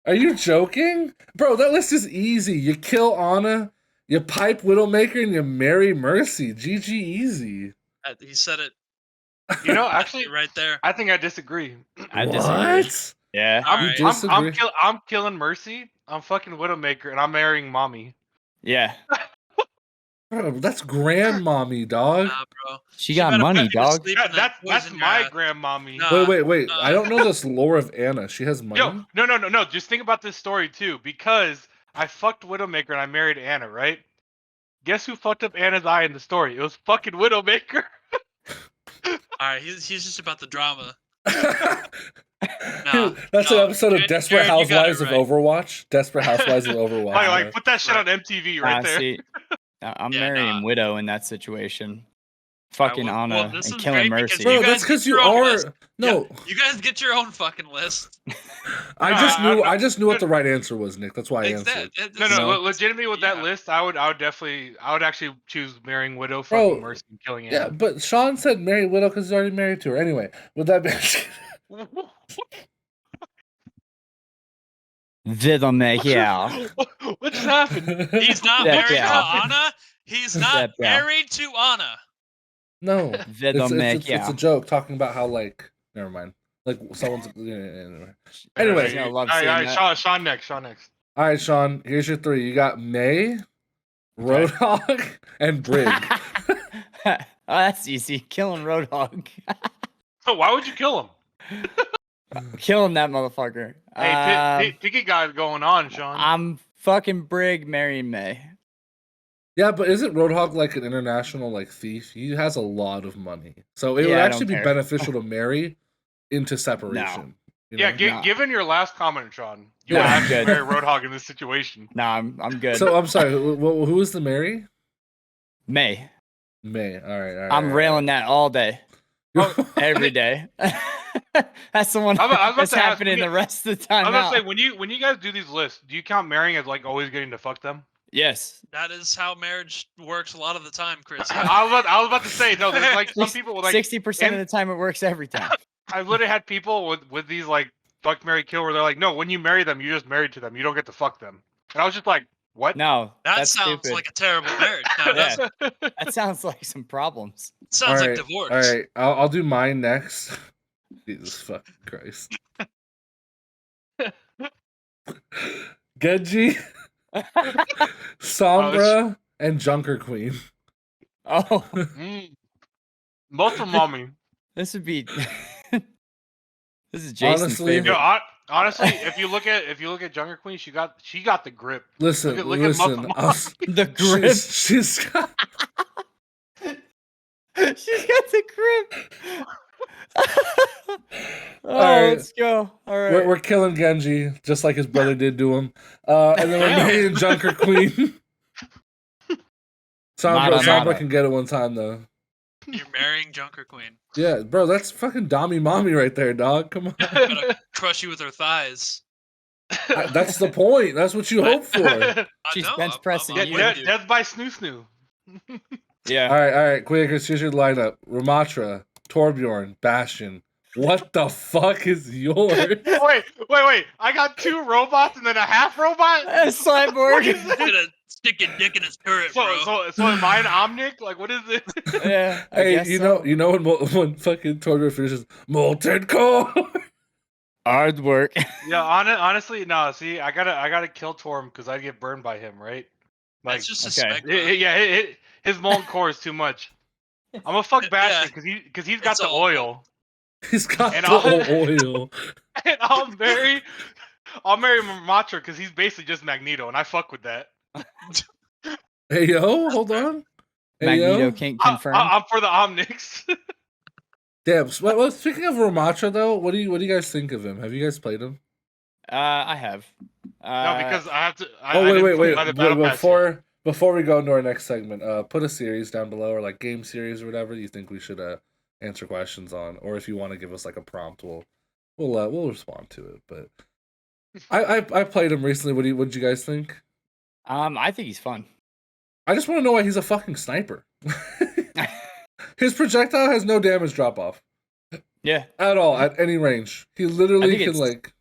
are you joking? Bro, that list is easy. You kill Anna, you pipe Widowmaker, and you marry Mercy. GG easy. He said it You know, actually, right there. I think I disagree. I disagree. What? Yeah. Alright. disagree? I'm killing Mercy. I'm fucking Widowmaker, and I'm marrying Mommy. Yeah. Bro, that's grandmommy, dog. Nah, bro. She She got better money, put you to dog. sleep in that That's poison my grass. grandmommy. Nah. Wait. I don't know this lore of Anna. She has money. Yo, no. Just think about this story too, because I fucked Widowmaker and I married Anna, right? Guess who fucked up Anna's eye in the story? It was fucking Widowmaker. All right, he's just about the drama. That's an no, episode of Jared- Desperate Jared, you got it Housewives of right. Overwatch. Desperate Housewives of Overwatch. Like bro. put that shit on MTV right there. See, I'm Yeah, marrying nah. Widow in that situation. Fucking well, Anna this and is killing great because Mercy. Bro, you that's guys because get you your own are list. no. You guys get your own fucking list. I just knew what the right answer was, Nick. That's why I answered. No, legitimately with that yeah. list, I would actually choose marrying Widow, fucking Bro, Mercy, and killing Yeah, Anna. but Sean said marry Widow because he's already married to her. Anyway, with that being Widowmaker. What just happened? He's not Step married to down. Anna. He's not Step down. married to Anna. No, it's a Widowmaker. joke talking about how like never mind. Like someone's anyway. She's gonna love all seeing right, that. Sean next. All right, Sean. Here's your three. You got May, Roadhog, and Brig. Oh, that's easy. Killing Roadhog. Why would you kill him? Killing that motherfucker. Hey, picky guy going on, Sean. I'm fucking Brig marrying May. Yeah, but isn't Roadhog like an international like thief? He has a lot of money, so it would Yeah, I actually don't be care. beneficial to marry into separation. You Yeah, know? Nah. given your last comment, Sean, you Yeah, would I'm actually good. marry Roadhog in this situation. Nah, I'm good. So I'm sorry. Who is the Mary? May. May. All right. I'm railing that all day. Every day. That's the one I was about that's to ask, happening the rest of the I time. was about to out. say when you guys do these lists, do you count marrying as like always getting to fuck them? Yes. That is how marriage works a lot of the time, Chris. I was about to say no. There's like some people with like 60% of the time it works every time. I've literally had people with these like fuck, marry, kill where they're like, no, when you marry them, you're just married to them. You don't get to fuck them. And I was just like, what? No, That that's sounds stupid. like a terrible marriage. No, Yeah. that That sounds like some problems. sounds All like right, divorce. All right, I'll do mine next. Jesus fucking Christ. Genji, Sombra, and Junker Queen. Oh, Most of mommy. this would be. This is Jason's Honestly, favorite. Honestly, if you look at Junker Queen, she got the grip. Listen, Look at listen. The grip. She's got, She's got the grip. Oh, right. let's go. All right. we're killing Genji just like his brother did to him, and then we're marrying Junker Queen. Sombra Mata. can get it one time though. You're marrying Junker Queen. Yeah, bro, that's fucking Dommy Mommy right there, dog. Come on. Gonna crush you with her thighs. That's the point. That's what you hope for. I She's know, bench I'm pressing with you. you. Death by Snoo Snoo. Yeah. All right, Quakers, here's your lineup. Ramatra, Torbjorn, Bastion. What the fuck is yours? Wait. I got 2 robots and then a half robot? Cyborg. He's gonna stick a dick in his turret, bro. So am I an Omnic? Like, what is it? Yeah. I Hey, guess you so. know when fucking Torbjorn finishes Molten Core? Hard work. Yeah, honestly, no. See, I gotta kill Torm because I'd get burned by him, right? Like, That's just a okay. spec. bro. yeah, his molten core is too much. I'm gonna fuck Bastion because he's got It's the all- oil, He's got And the oil. and I'll marry Ramatra because he's basically just Magneto, and I fuck with that. Hey yo, hold on. Hey Magneto yo. can't confirm. I'm for the Omnics. Damn. Well, speaking of Ramatra though, what do you guys think of him? Have you guys played him? I have. No, because I have to. Before we go into our next segment, put a series down below or like game series or whatever you think we should answer questions on, or if you want to give us like a prompt, we'll respond to it. But I played him recently. What did you guys think? I think he's fun. I just want to know why he's a fucking sniper. His projectile has no damage drop off Yeah. at all at any range. He literally can like.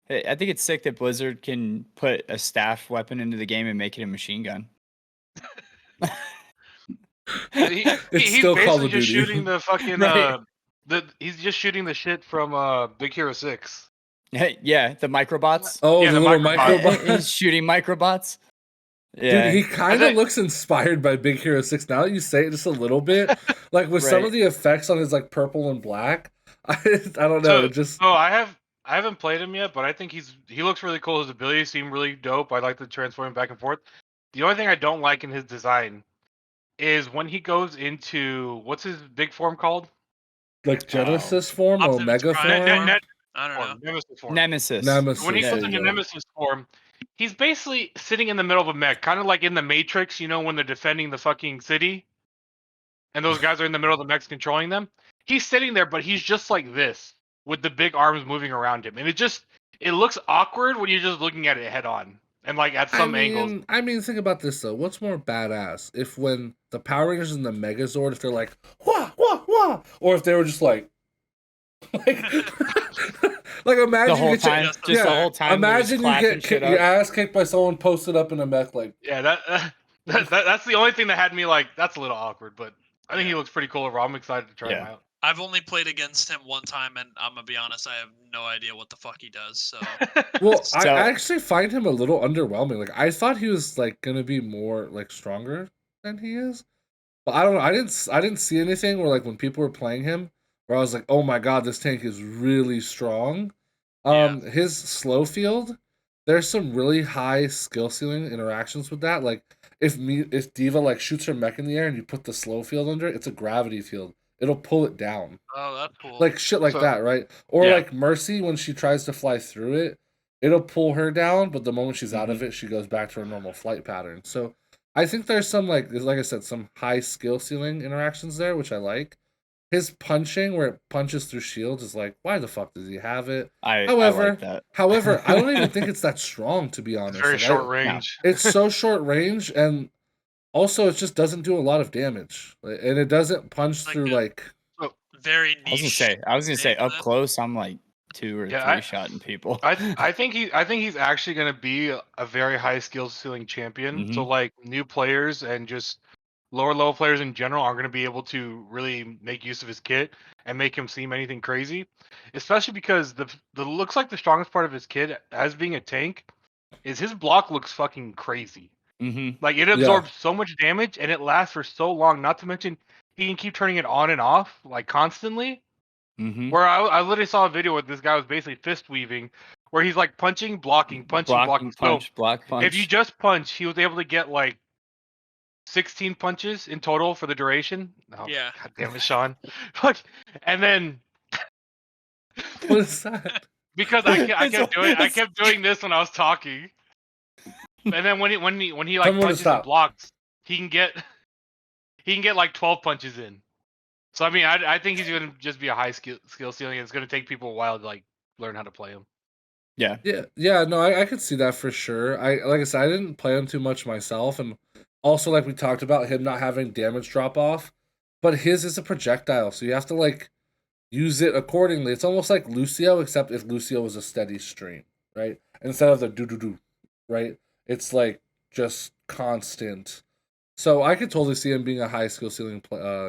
I think it's sick that Blizzard can put a staff weapon into the game and make it a machine gun. He's still Call basically of just Duty. shooting the fucking Right. he's just shooting the shit from Big Hero 6. Yeah, the microbots. Oh, Yeah, the the little microbot. microbot. He's shooting microbots. Yeah. Dude, he kind of think- looks inspired by Big Hero 6. Now that you say it just a little bit, like with some Right. of the effects on his like purple and black, I don't know. It just Oh, I haven't played him yet, but I think he looks really cool. His abilities seem really dope. I like the transforming back and forth. The only thing I don't like in his design is when he goes into what's his big form called? like Genesis form or Optimus Omega Prime form. Net I don't know. Nemesis form. Nemesis. Nemesis. When he there goes you into go. Nemesis form, he's basically sitting in the middle of a mech, kind of like in the Matrix, you know, when they're defending the fucking city, and those guys are in the middle of the mechs controlling them. He's sitting there, but he's just like this, with the big arms moving around him, and it looks awkward when you're just looking at it head on, and like at some angles. I mean, think about this though. What's more badass if when the Power Rangers and the Megazord, if they're like wah wah wah, or if they were just like like imagine The whole you get time, your, just the whole time. they're just imagine you clapping get shit your up. ass kicked by someone posted up in a mech like. Yeah, that's the only thing that had me like, that's a little awkward, but I think he looks pretty cool overall. I'm excited to try him Yeah. out. I've only played against him one time, and I'm gonna be honest, I have no idea what the fuck he does. So Well, I So- actually find him a little underwhelming. Like I thought he was like gonna be more like stronger than he is, but I don't know. I didn't see anything where like when people were playing him, where I was like, oh my god, this tank is really strong. His slow field, there's some really high skill ceiling interactions with that. Like if Diva like shoots her mech in the air and you put the slow field under it, it's a gravity field. It'll pull it down. oh, that's cool. Like shit like So- that, right? Or Yeah. like Mercy when she tries to fly through it, it'll pull her down, but the moment she's out of it, she goes back to her normal flight pattern. So I think there's some like I said, some high skill ceiling interactions there, which I like. His punching, where it punches through shields, is like, why the fuck does he have it? I However, like that. However, I don't even think it's that strong, to be It's honest. very Like, short range. it's so short range, and also it just doesn't do a lot of damage, and it doesn't punch Like through a- like. Very I was niche. gonna say thing, up man. close, I'm like 2 or Yeah, 3 I- shotting people. I think he's actually gonna be a very high skill ceiling champion. So like new players and just lower level players in general aren't gonna be able to really make use of his kit and make him seem anything crazy. Especially because the looks like the strongest part of his kit as being a tank is his block looks fucking crazy. Mm-hmm. Like it absorbs so much damage and it lasts for so long. Not to mention he can keep turning it on and off like constantly. Mm-hmm. Where I literally saw a video where this guy was basically fist weaving, where he's like punching, blocking, punching, blocking. punch, So block punch. if you just punch, he was able to get like 16 punches in total for the duration. Oh, Yeah. God damn it, Sean. Fuck. And then What is that? because I It's- kept doing this when I was talking. And then when he Tell like me when to punches and stop. blocks, he can get like 12 punches in. So I mean, I think he's gonna just be a high skill ceiling. It's gonna take people a while to like learn how to play him. yeah. Yeah, no, I could see that for sure. Like I said, I didn't play him too much myself, and also like we talked about him not having damage drop off, but his is a projectile, so you have to like use it accordingly. It's almost like Lucio, except if Lucio was a steady stream, right? Instead of the do, right? It's like just constant. So I could totally see him being a high skill ceiling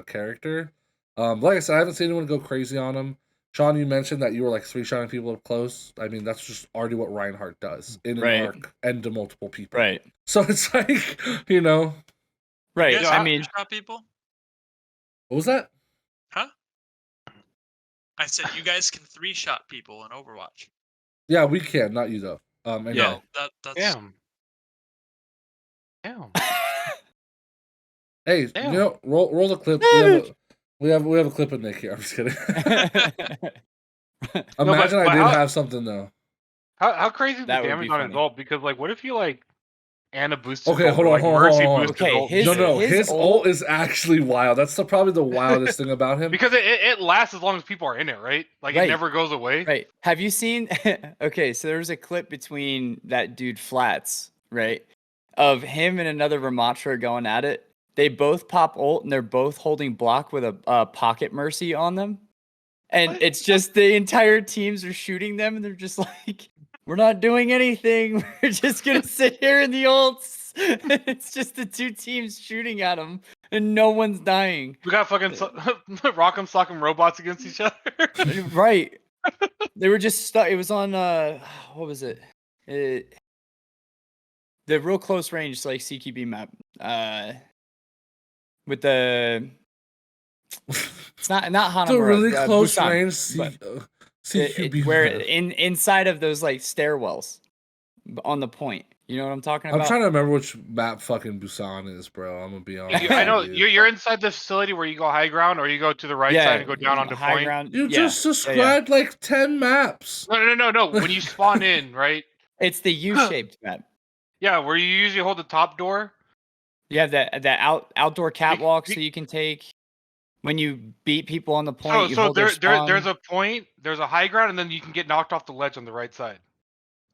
character. Like I said, I haven't seen anyone go crazy on him. Sean, you mentioned that you were like 3-shotting people up close. I mean, that's just already what Reinhardt does in an Right. arc and to multiple people. Right. So it's like, you know, Right. You guys I have mean, shot people? what was that? Huh? I said you guys can 3-shot people in Overwatch. Yeah, we can, not you though. And Yeah. No, that's Damn. Hey, Damn. you know, roll the clip. We have a clip of Nick here. I'm just kidding. Imagine but I did how- have something though. How crazy is the That would damage be on his funny. ult? Because like, what if you like Anna boosted Okay, hold on, like hold on, Mercy hold on. boosted Okay, ult? his- No, his his ult- ult is actually wild. That's probably the wildest thing about him. Because it lasts as long as people are in it, right? Like Right. it never goes away. right. Have you seen? Okay, so there was a clip between that dude Flats, right, of him and another Ramatra going at it. They both pop ult and they're both holding block with a pocket Mercy on them, and What? it's just the entire teams are shooting them, and they're just like, "We're not doing anything. We're just gonna sit here in the ults." It's just the two teams shooting at them, and no one's dying. We got fucking Rock'em Sock'em robots against each other. Right. They were just stuck. It was on what was it? the real close range like CQB map. With the it's not the Hanamura, really close Busan, range but CQB where map. inside of those like stairwells on the point. You know what I'm talking I'm about? trying to remember which map fucking Busan is, bro. I'm gonna be honest. I know with you. you're inside the facility where you go high ground, or you go to the right side and go down onto high point. ground. You yeah, just described like 10 maps. No. When you spawn in, right? It's the U-shaped map. Yeah, where you usually hold the top door. You have the outdoor catwalk so you can take. When you beat people on the point, you hold their spawn. There's a point, there's a high ground, and then you can get knocked off the ledge on the right side.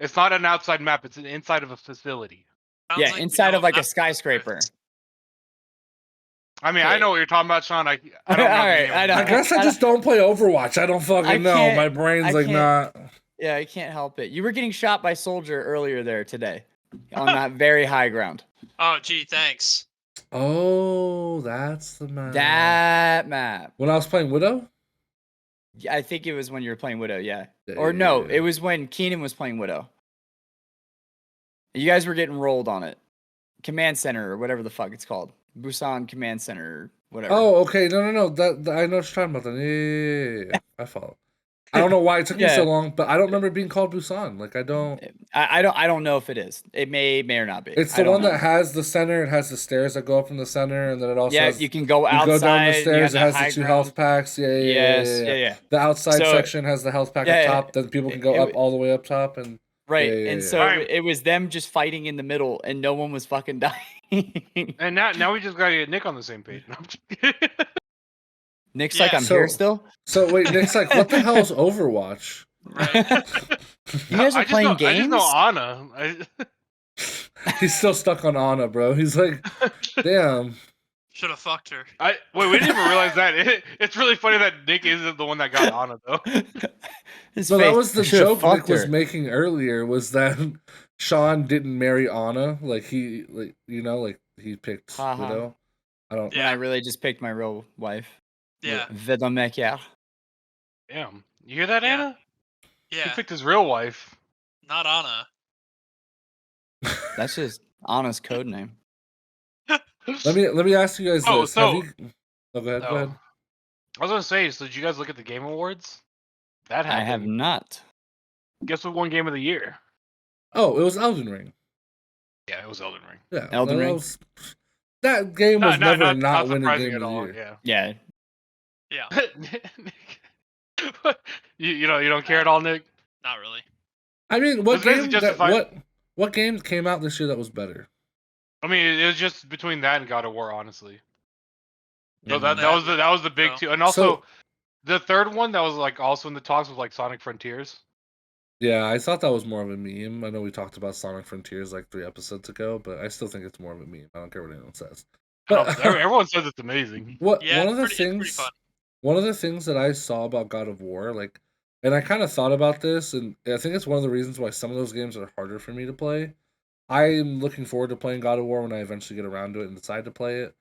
It's not an outside map; it's an inside of a facility. Sounds Yeah, like we inside know of like a map skyscraper. I mean, I know what you're talking about, Sean. I don't know. All right, I know. I guess I just don't play Overwatch. I don't fucking know. can't- My brain's I like can't- not. Yeah, I can't help it. You were getting shot by Soldier earlier there today on that very high ground. Oh, gee, thanks. Oh, that's the map. That map. When I was playing Widow? I think it was when you were playing Widow, yeah. Yeah, Or yeah, no, yeah. it was when Keenan was playing Widow. You guys were getting rolled on it. Command Center or whatever the fuck it's called. Busan Command Center or whatever. Oh, okay. No. That I know what you're talking about. Then. Yeah. I follow. I don't know why it took me so Yeah. long, but I don't remember it being called Busan. Like I don't. I don't know if it is. It may or not be. It's I the don't one know. that has the center. It has the stairs that go up from the center, and then it also Yeah, has, you can go you outside. go down the and you stairs. It have has high the 2 ground. health packs. Yeah. Yeah. The outside So- section has the health pack Yeah, up top. Then people can go it- up all the way up top, and Right. Yeah. And so Alright. it was them just fighting in the middle and no one was fucking dying. And now we just gotta get Nick on the same page. No, I'm just kidding. Nick's Yeah. like, I'm So- here still? so wait, Nick's like, what the hell is Overwatch? Right. You guys are I playing just know, games? I just know Ana. He's still stuck on Ana, bro. He's like, damn. Should have fucked her. Wait, we didn't even realize that. It's really funny that Nick isn't the one that got Ana though. His So that face, was the I should've joke Nick fucked was her. making earlier, was that Sean didn't marry Ana, like he picked Haha. Widow. I don't. When Yeah. I really just picked my real wife. Yeah. Vedomekia. Damn, you hear that, Yeah. Anna? He Yeah. picked his real wife. Not Anna. That's just Anna's code name. Let me ask you guys Oh, this. so- Have you? Oh, go ahead. Go Oh. ahead. I was gonna say, so did you guys look at the Game Awards? That I happened. have not. Guess what won Game of the Year? Oh, it was Elden Ring. Yeah, it was Elden Ring. Yeah, Elden Ring? That game was never not winning surprising Game at of the all. Year. Yeah. Yeah. you don't care at all, Nick? Not really. I mean, what Was basically game? justified- What game came out this year that was better? I mean, it was just between that and God of War, honestly. So Yeah. that was the big So- two, and also So- the third one that was like also in the talks was like Sonic Frontiers. Yeah, I thought that was more of a meme. I know we talked about Sonic Frontiers like 3 episodes ago, but I still think it's more of a meme. I don't care what anyone says. Oh, But everyone says it's amazing. Yeah, one of the it's pretty things fun. one of the things that I saw about God of War, like, and I kind of thought about this, and I think it's one of the reasons why some of those games are harder for me to play. I'm looking forward to playing God of War when I eventually get around to it and decide to play it.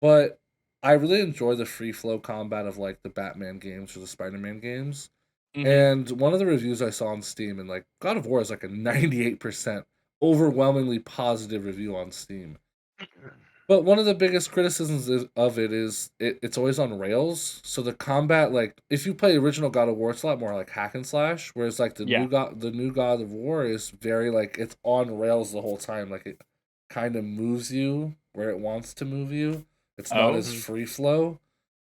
But I really enjoy the free flow combat of like the Batman games or the Spider-Man games. Mhm. And one of the reviews I saw on Steam, and like God of War is like a 98% overwhelmingly positive review on Steam. But one of the biggest criticisms of it is it's always on rails. So the combat, like if you play original God of War, it's a lot more like hack and slash. Whereas like the new God of War is very like it's on rails the whole time. Like it kind of moves you where it wants to move you. It's not as free flow.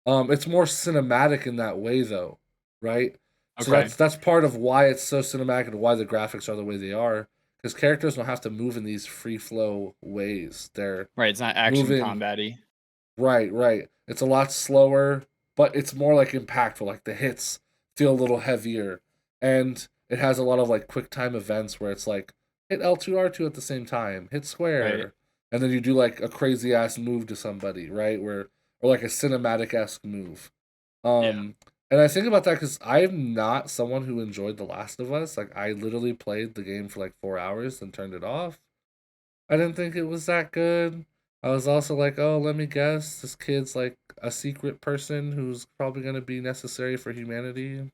It's more cinematic in that way though, right? So Okay. that's part of why it's so cinematic and why the graphics are the way they are. Because characters don't have to move in these free flow ways. They're Right, it's not action moving- combat-y. right. It's a lot slower, but it's more like impactful. Like the hits feel a little heavier. And it has a lot of like quick time events where it's like hit L2, R2 at the same time, hit square. Right. And then you do like a crazy ass move to somebody, right? Or like a cinematic-esque move. And I think about that because I'm not someone who enjoyed The Last of Us. Like, I literally played the game for like 4 hours and turned it off. I didn't think it was that good. I was also like, oh, let me guess, this kid's like a secret person who's probably going to be necessary for humanity.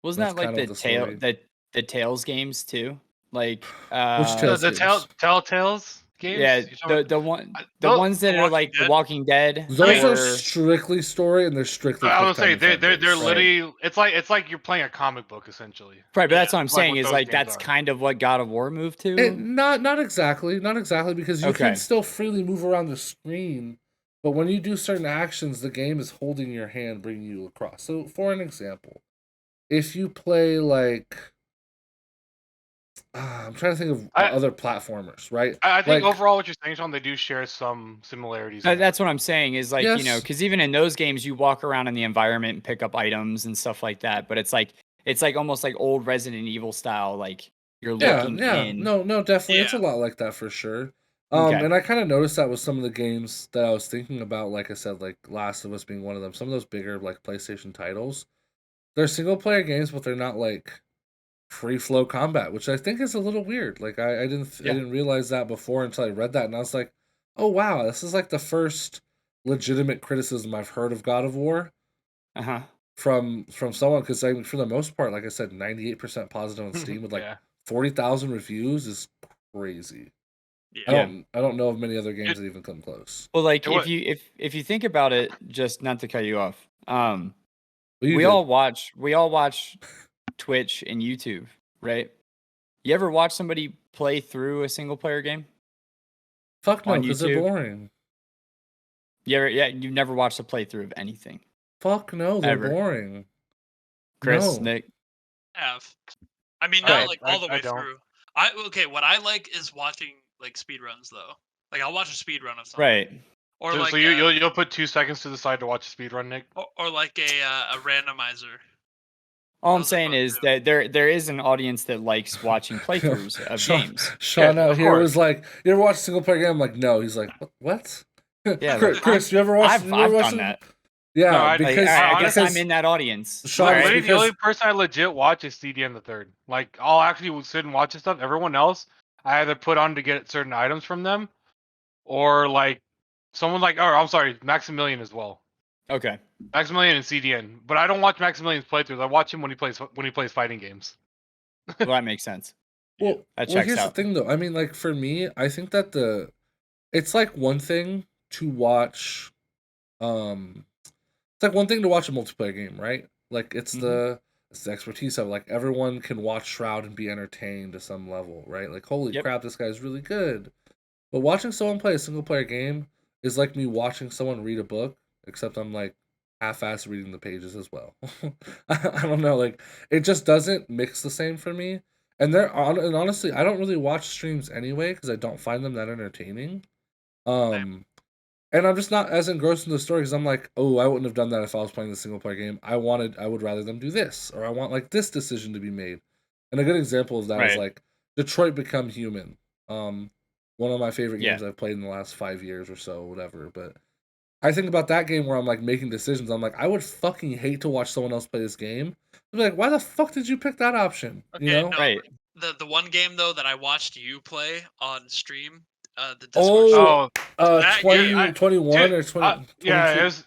Wasn't That's that like kind of the the story. the Tales games too? Like Which Tales The games? Telltales games. yeah, You're talking the one about- the those- ones that The are Walking like The Dead? Walking Dead. Those are or- strictly story and they're strictly. I quick would say time they're event based. literally it's like you're playing a comic book essentially. right, but that's Yeah. what I'm It's like saying what is those like games that's are. kind of what God of War moved to. Not exactly because you Okay. can still freely move around the screen, but when you do certain actions, the game is holding your hand, bringing you across. So, for an example, if you play like, I'm trying to think of other platformers, right? I think Like, overall what you're saying, Sean, they do share some similarities. That's what I'm saying is like, you know, Yes. because even in those games, you walk around in the environment and pick up items and stuff like that. But it's like almost like old Resident Evil style. Like you're looking in. no, definitely, it's a Yeah. lot like that for sure. Okay. And I kind of noticed that with some of the games that I was thinking about, like I said, like Last of Us being one of them. Some of those bigger like PlayStation titles, they're single player games, but they're not like free flow combat, which I think is a little weird. Like I didn't realize that before until I read that, and I was like, oh wow, this is like the first legitimate criticism I've heard of God of War Uh-huh. from someone, because I mean, for the most part, like I said, 98% positive on Steam with like Yeah. 40,000 reviews is crazy. Yeah. I don't know of many other games that even come close. Well, like It wa- if you think about it, just not to cut you off, But you we did. all watch Twitch and YouTube, right? You ever watch somebody play through a single player game? Fuck no, on because they're YouTube? boring. You've never watched a playthrough of anything. Fuck no, they're Ever. boring. Chris, No. Nick. Have. I mean, Okay. not like all the I way don't. through. Okay, what I like is watching like speedruns though. Like I'll watch a speedrun of something. Right. Or So, like so you'll put 2 seconds to the side to watch a speed run, Nick. or like a randomizer. All I'm Those are saying fun, is too. that there is an audience that likes watching playthroughs of games. Sean Yeah, out of here course. was like, "You ever watch a single player game?" I'm like, "No." He's like, "What?" Yeah, Chris, you ever watched? I've done that. Yeah, No, I- Like, because I guess because I'm in that audience. Sean, Alright. Literally, the because- only person I legit watch is CDN the third. Like, I'll actually sit and watch this stuff. Everyone else, I either put on to get certain items from them, or like someone like, oh, I'm sorry, Maximilian as well. Okay. Maximilian and CDN, but I don't watch Maximilian's playthroughs. I watch him when he plays fighting games. Well, that makes sense. well, That well, checks here's out. the thing though. I mean, like for me, I think that it's like one thing to watch, it's like one thing to watch a multiplayer game, right? Like it's the expertise of like everyone can watch Shroud and be entertained to some level, right? Like holy Yep. crap, this guy's really good. But watching someone play a single player game is like me watching someone read a book, except I'm like half-ass reading the pages as well. I don't know, like it just doesn't mix the same for me. And and honestly, I don't really watch streams anyway because I don't find them that entertaining. And I'm just not as engrossed in the story because I'm like, oh, I wouldn't have done that if I was playing the single player game. I would rather them do this, or I want like this decision to be made. And a good example of that is Right. like Detroit Become Human. One of my favorite Yeah. games I've played in the last 5 years or so, whatever. But I think about that game where I'm like making decisions. I'm like, I would fucking hate to watch someone else play this game. I'm like, why the fuck did you pick that option? You Okay, know? no, Right. the one game though that I watched you play on stream, the Discord. Oh, Oh, that 20, game- 21 dude, or 20, yeah, 22?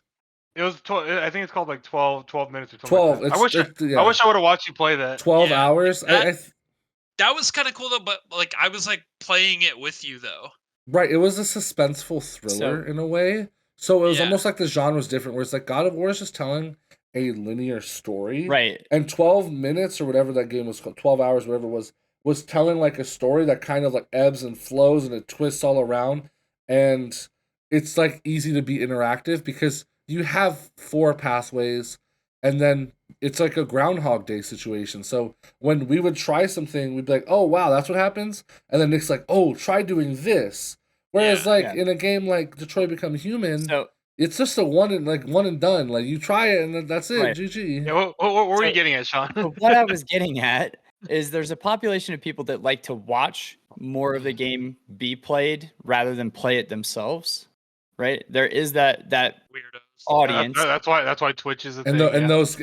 it was 12, I think it's called like 12 minutes or something. 12. Like that. Yeah. I wish I would have watched you play that. 12 Yeah, hours. that was kind of cool though, but like I was like playing it with you though. Right, it was a suspenseful thriller in a way. So it was Yeah. almost like the genre was different, where it's like God of War is just telling a linear story. Right. And 12 minutes or whatever that game was called, 12 hours, whatever it was telling like a story that kind of like ebbs and flows and it twists all around. And it's like easy to be interactive because you have 4 pathways and then it's like a Groundhog Day situation. So when we would try something, we'd be like, oh, wow, that's what happens. And then Nick's like, oh, try doing this. Whereas Yeah. in a game like Detroit Become Human, So it's just a one and done. Like you try it and then that's it. Right. GG. Yeah, what were So- you getting at, Sean? But what I was getting at is there's a population of people that like to watch more of the game be played rather than play it themselves, right? There is that Weirdos. audience. That's why Twitch is a thing. And yeah. those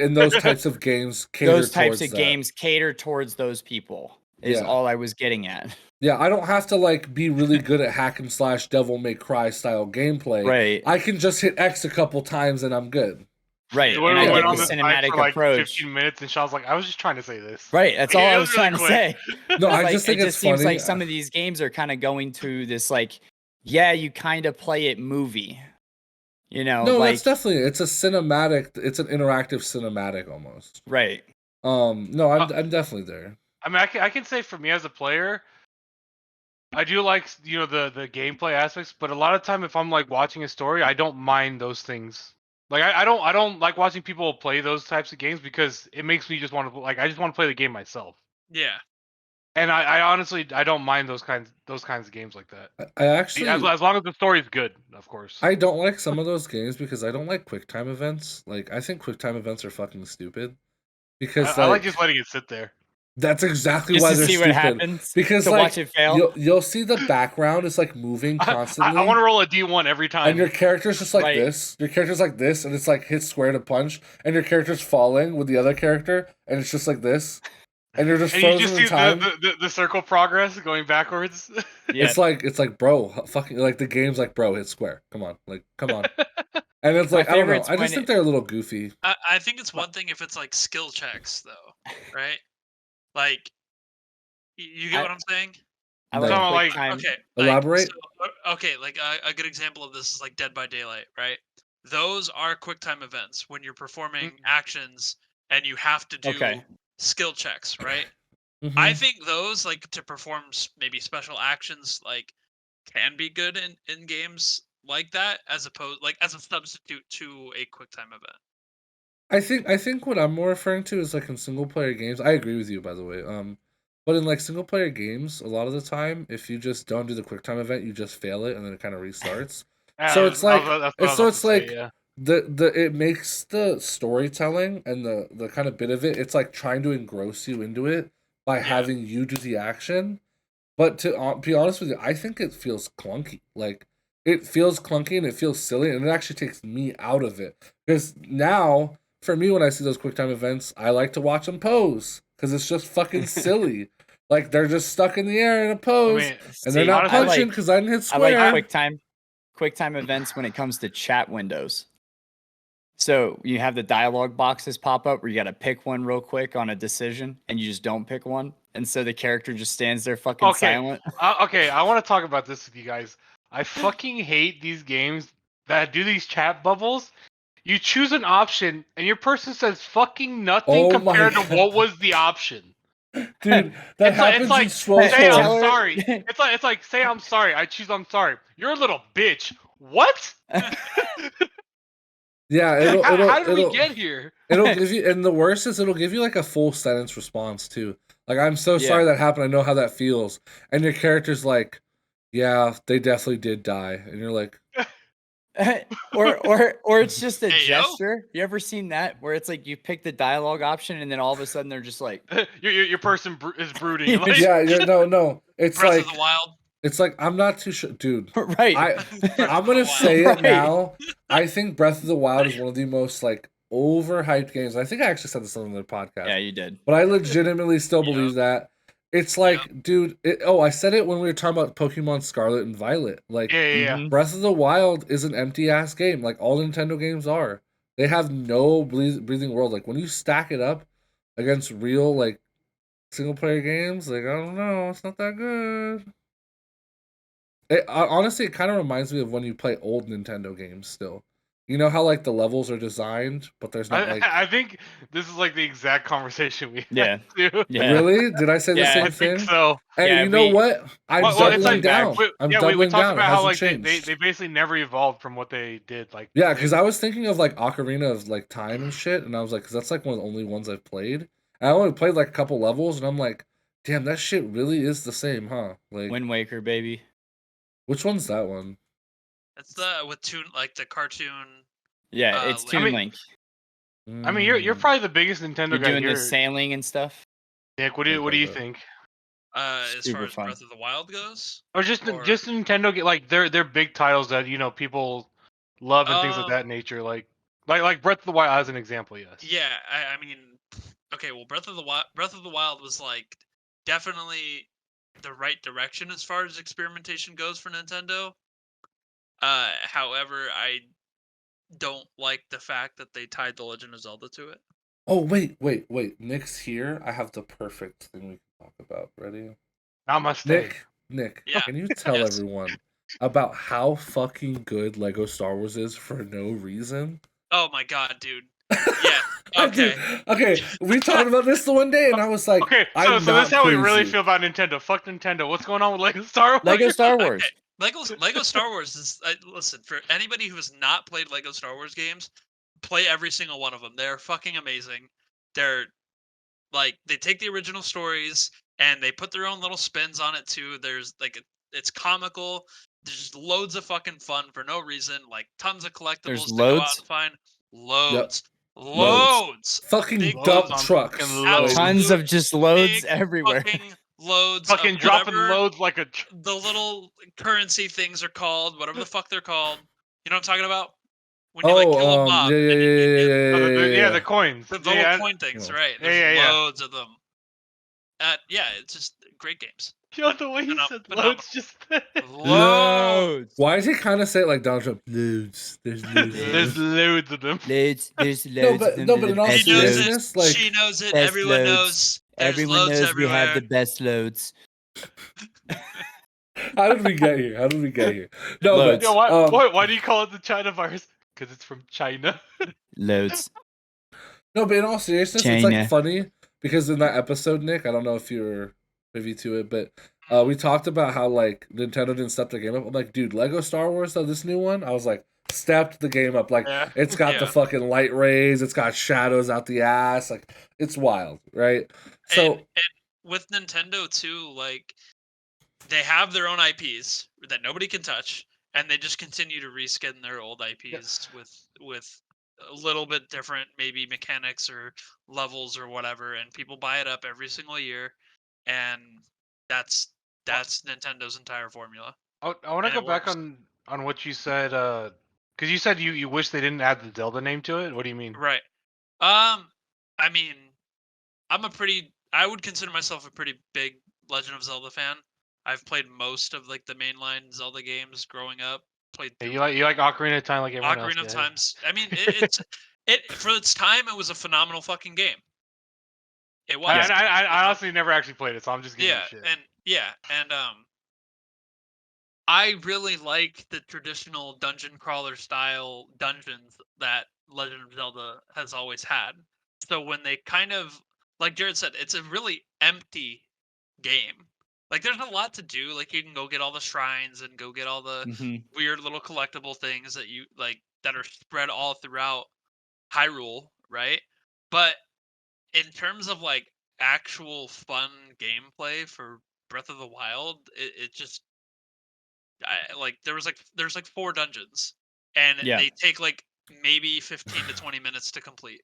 types of games cater Those types towards of that. games cater towards those people. Is Yeah. all I was getting at. Yeah, I don't have to like be really good at hack and slash Devil May Cry style gameplay. Right. I can just hit X a couple times and I'm good. Right, We and I went get on the this hike cinematic for like approach. 15 minutes, and Sean's like, "I was just trying to say this." Right, that's all It I was was really trying to quick. say. No, I Like, just think it it's just seems funny. like some of these games are kind of going to this like, yeah, you kind of play it movie. You know, No, like that's definitely it's a cinematic. It's an interactive cinematic almost. right. No, I'm definitely there. I mean, I can say for me as a player, I do like the gameplay aspects, but a lot of time if I'm like watching a story, I don't mind those things. Like I don't like watching people play those types of games because it makes me just want to I just want to play the game myself. Yeah. And I honestly I don't mind those kinds of games like that. I actually As long as the story's good, of course. I don't like some of those games because I don't like QuickTime events. Like I think QuickTime events are fucking stupid. Because I like like just letting it sit there. that's exactly Just why to they're see what stupid. happens. Because To like watch it fail. you'll see the background is like moving constantly. I want to roll a D1 every time. And your character's just like Right. this. Your character's like this, and it's like hit square to punch. And your character's falling with the other character, and it's just like this. And you're just and you frozen just in see time. the circle progress going backwards. Yeah. It's like, bro, fucking like the game's like, bro, hit square. Come on, like, come on. And it's My like, I don't know. favorite's I just when think they're a little goofy. I think it's one thing if it's like skill checks though, right? Like, you get I- what I'm saying? I No. like No, like, QuickTime. Okay. Elaborate? Okay, like a good example of this is like Dead by Daylight, right? Those are QuickTime events when you're performing actions and you have to do Okay. skill checks, right? Mhm. I think those like to perform maybe special actions like can be good in games like that as opposed like as a substitute to a QuickTime event. I think what I'm more referring to is like in single player games. I agree with you, by the way. But in like single player games, a lot of the time, if you just don't do the QuickTime event, you just fail it and then it kind of restarts. So it's like that's what I was so about it's to say, like yeah. the it makes the storytelling and the kind of bit of it. It's like trying to engross you into it by having you do the action. But to be honest with you, I think it feels clunky. Like it feels clunky and it feels silly, and it actually takes me out of it because now for me, when I see those QuickTime events, I like to watch them pose because it's just fucking silly. Like they're just stuck in the air in a I pose, mean, and they're See, not honestly, punching because I didn't hit I like square. QuickTime events when it comes to chat windows. So you have the dialogue boxes pop up where you got to pick one real quick on a decision, and you just don't pick one, and so the character just stands there fucking okay, silent. okay. I want to talk about this with you guys. I fucking hate these games that do these chat bubbles. You choose an option, and your person says fucking nothing Oh my compared to God. what was the option. Dude, that happens It's like in Swole say I'm Tell her- sorry. It's like say I'm sorry. I choose I'm sorry. You're a little bitch. What? Yeah, it'll How did we it'll get here? it'll give you, and the worst is it'll give you like a full sentence response too. Like, I'm so Yeah. sorry that happened. I know how that feels. And your character's like, yeah, they definitely did die. And you're like, or it's just a Hey, yo. gesture. You ever seen that where it's like you pick the dialogue option and then all of a sudden they're just like Your person is brooding. Like, yeah, no. It's Breath like of the Wild. it's like I'm not too sure, dude. right. I'm gonna Wild. say it Right. now. I think Breath of the Wild is one of the most like overhyped games. I think I actually said this on the podcast. Yeah, you did. But I legitimately still Yeah. believe that. It's like, dude, I said it when we were talking about Pokemon Scarlet and Violet. Like, yeah. Mhm. Breath of the Wild is an empty ass game, like all Nintendo games are. They have no breathing world. Like when you stack it up against real like single player games, like I don't know, it's not that good. Honestly, it kind of reminds me of when you play old Nintendo games. Still, you know how like the levels are designed, but there's not like. I think this is like the exact conversation we Yeah. had too. Yeah. Really? Did I say the Yeah. same I think thing? so. Hey, Yeah, you know we- what? I'm Well, it's doubling like down. I'm we doubling talked down. about It how hasn't like changed. they basically never evolved from what they did. Like Yeah, because I was thinking of like Ocarina of like Time and shit, and I was like, because that's like one of the only ones I've played. And I only played like a couple levels, and I'm like, damn, that shit really is the same, huh? Like, Wind Waker, baby. which one's that one? That's the with tune like the cartoon. Yeah, it's I Toon mean, Link. I mean, you're probably the biggest Nintendo You're guy doing here. the sailing and stuff. Nick, what do you think? As Super far as fun. Breath of the Wild goes. Or just Or- just Nintendo like they're big titles that people love and things of that nature. Like Breath of the Wild as an example, yes. Yeah, I mean, okay. Well, Breath of the Wild was like definitely the right direction as far as experimentation goes for Nintendo. However, I don't like the fact that they tied The Legend of Zelda to it. Oh, wait. Nick's here. I have the perfect thing we can talk about. Ready? Namaste. Nick, Yeah. can you tell Yes. everyone about how fucking good Lego Star Wars is for no reason? Oh my god, dude. Yeah. Okay. Okay, we talked about this the one day, and I was like, Okay, so I'm this not is how we really crazy. feel about Nintendo. Fuck Nintendo. What's going on with Lego Star Wars? Lego Star Wars. Okay. Lego Star Wars is listen, for anybody who has not played Lego Star Wars games, play every single one of them. They're fucking amazing. They're like they take the original stories and they put their own little spins on it too. There's like it's comical. There's just loads of fucking fun for no reason. Like tons of collectibles to go out loads? and find. Yep. Loads. Fucking Big dump loads on trucks. fucking Like, loads. Tons of just loads Big everywhere. fucking loads Fucking of dropping whatever loads like a. the little currency things are called, whatever the fuck they're called. You know what I'm talking about? When you like kill a mob, yeah, and you get Yeah, the coins. the little Yeah, coin things, Yeah. right? Yeah, There's yeah. loads of them. Yeah, it's just great games. Yo, the way he said Phenomenal. loads just. Loads. Why does he kind of say it like Donald Trump? Loads. There's loads. There's loads of them. Loads. There's No, loads. but- of them. no, They're but the in all best He knows loads. seriousness, it. like, She knows it. best Everyone loads. knows. There's Everyone loads knows everywhere. we have the best loads. How did we get here? No, Loads. but Yo, why do you call it the China virus? Because it's from China. Loads. no, but in all seriousness, it's China. like funny because in that episode, Nick, I don't know if you were privy to it, but we talked about how like Nintendo didn't step their game up. I'm like, dude, Lego Star Wars though, this new one, I was like, stepped the game up. Like, Yeah. it's got the Yeah. fucking light rays, it's got shadows out the ass, like it's wild, right? So and with Nintendo too, like they have their own IPs that nobody can touch, and they just continue to reskin their old IPs with a little bit different, maybe mechanics or levels or whatever, and people buy it up every single year, and that's Nintendo's entire formula. I want to And go it back works. on what you said. Because you said you wish they didn't add the Zelda name to it. What do you mean? Right. I mean, I would consider myself a pretty big Legend of Zelda fan. I've played most of like the mainline Zelda games growing up. Played Yeah, through you like Ocarina of Time like everyone else. Ocarina of Yeah. Times. I mean, it for its time, it was a phenomenal fucking game. It was. I honestly never actually played it, so I'm just giving Yeah, you shit. and I really like the traditional dungeon crawler style dungeons that Legend of Zelda has always had. So when they kind of, like Jared said, it's a really empty game. Like there's a lot to do. Like you can go get all the shrines and go get all the Mhm. weird little collectible things that you like that are spread all throughout Hyrule, right? But in terms of like actual fun gameplay for Breath of the Wild, it just like there's like 4 dungeons, and Yeah. they take like maybe 15 to 20 minutes to complete.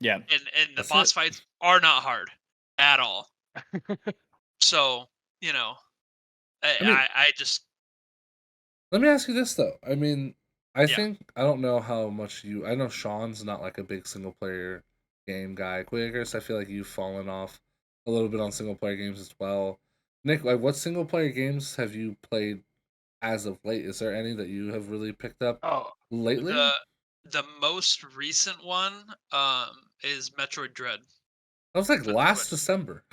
Yeah. And the That's boss it. fights are not hard at all. So, you know, I mean- I just let me ask you this though. I mean, I Yeah. think I don't know how much I know Sean's not like a big single player game guy. Quiggers, I feel like you've fallen off a little bit on single player games as well. Nick, like what single player games have you played as of late? Is there any that you have really picked up Oh, lately? the most recent one is Metroid Dread. That was like for the last Switch. December.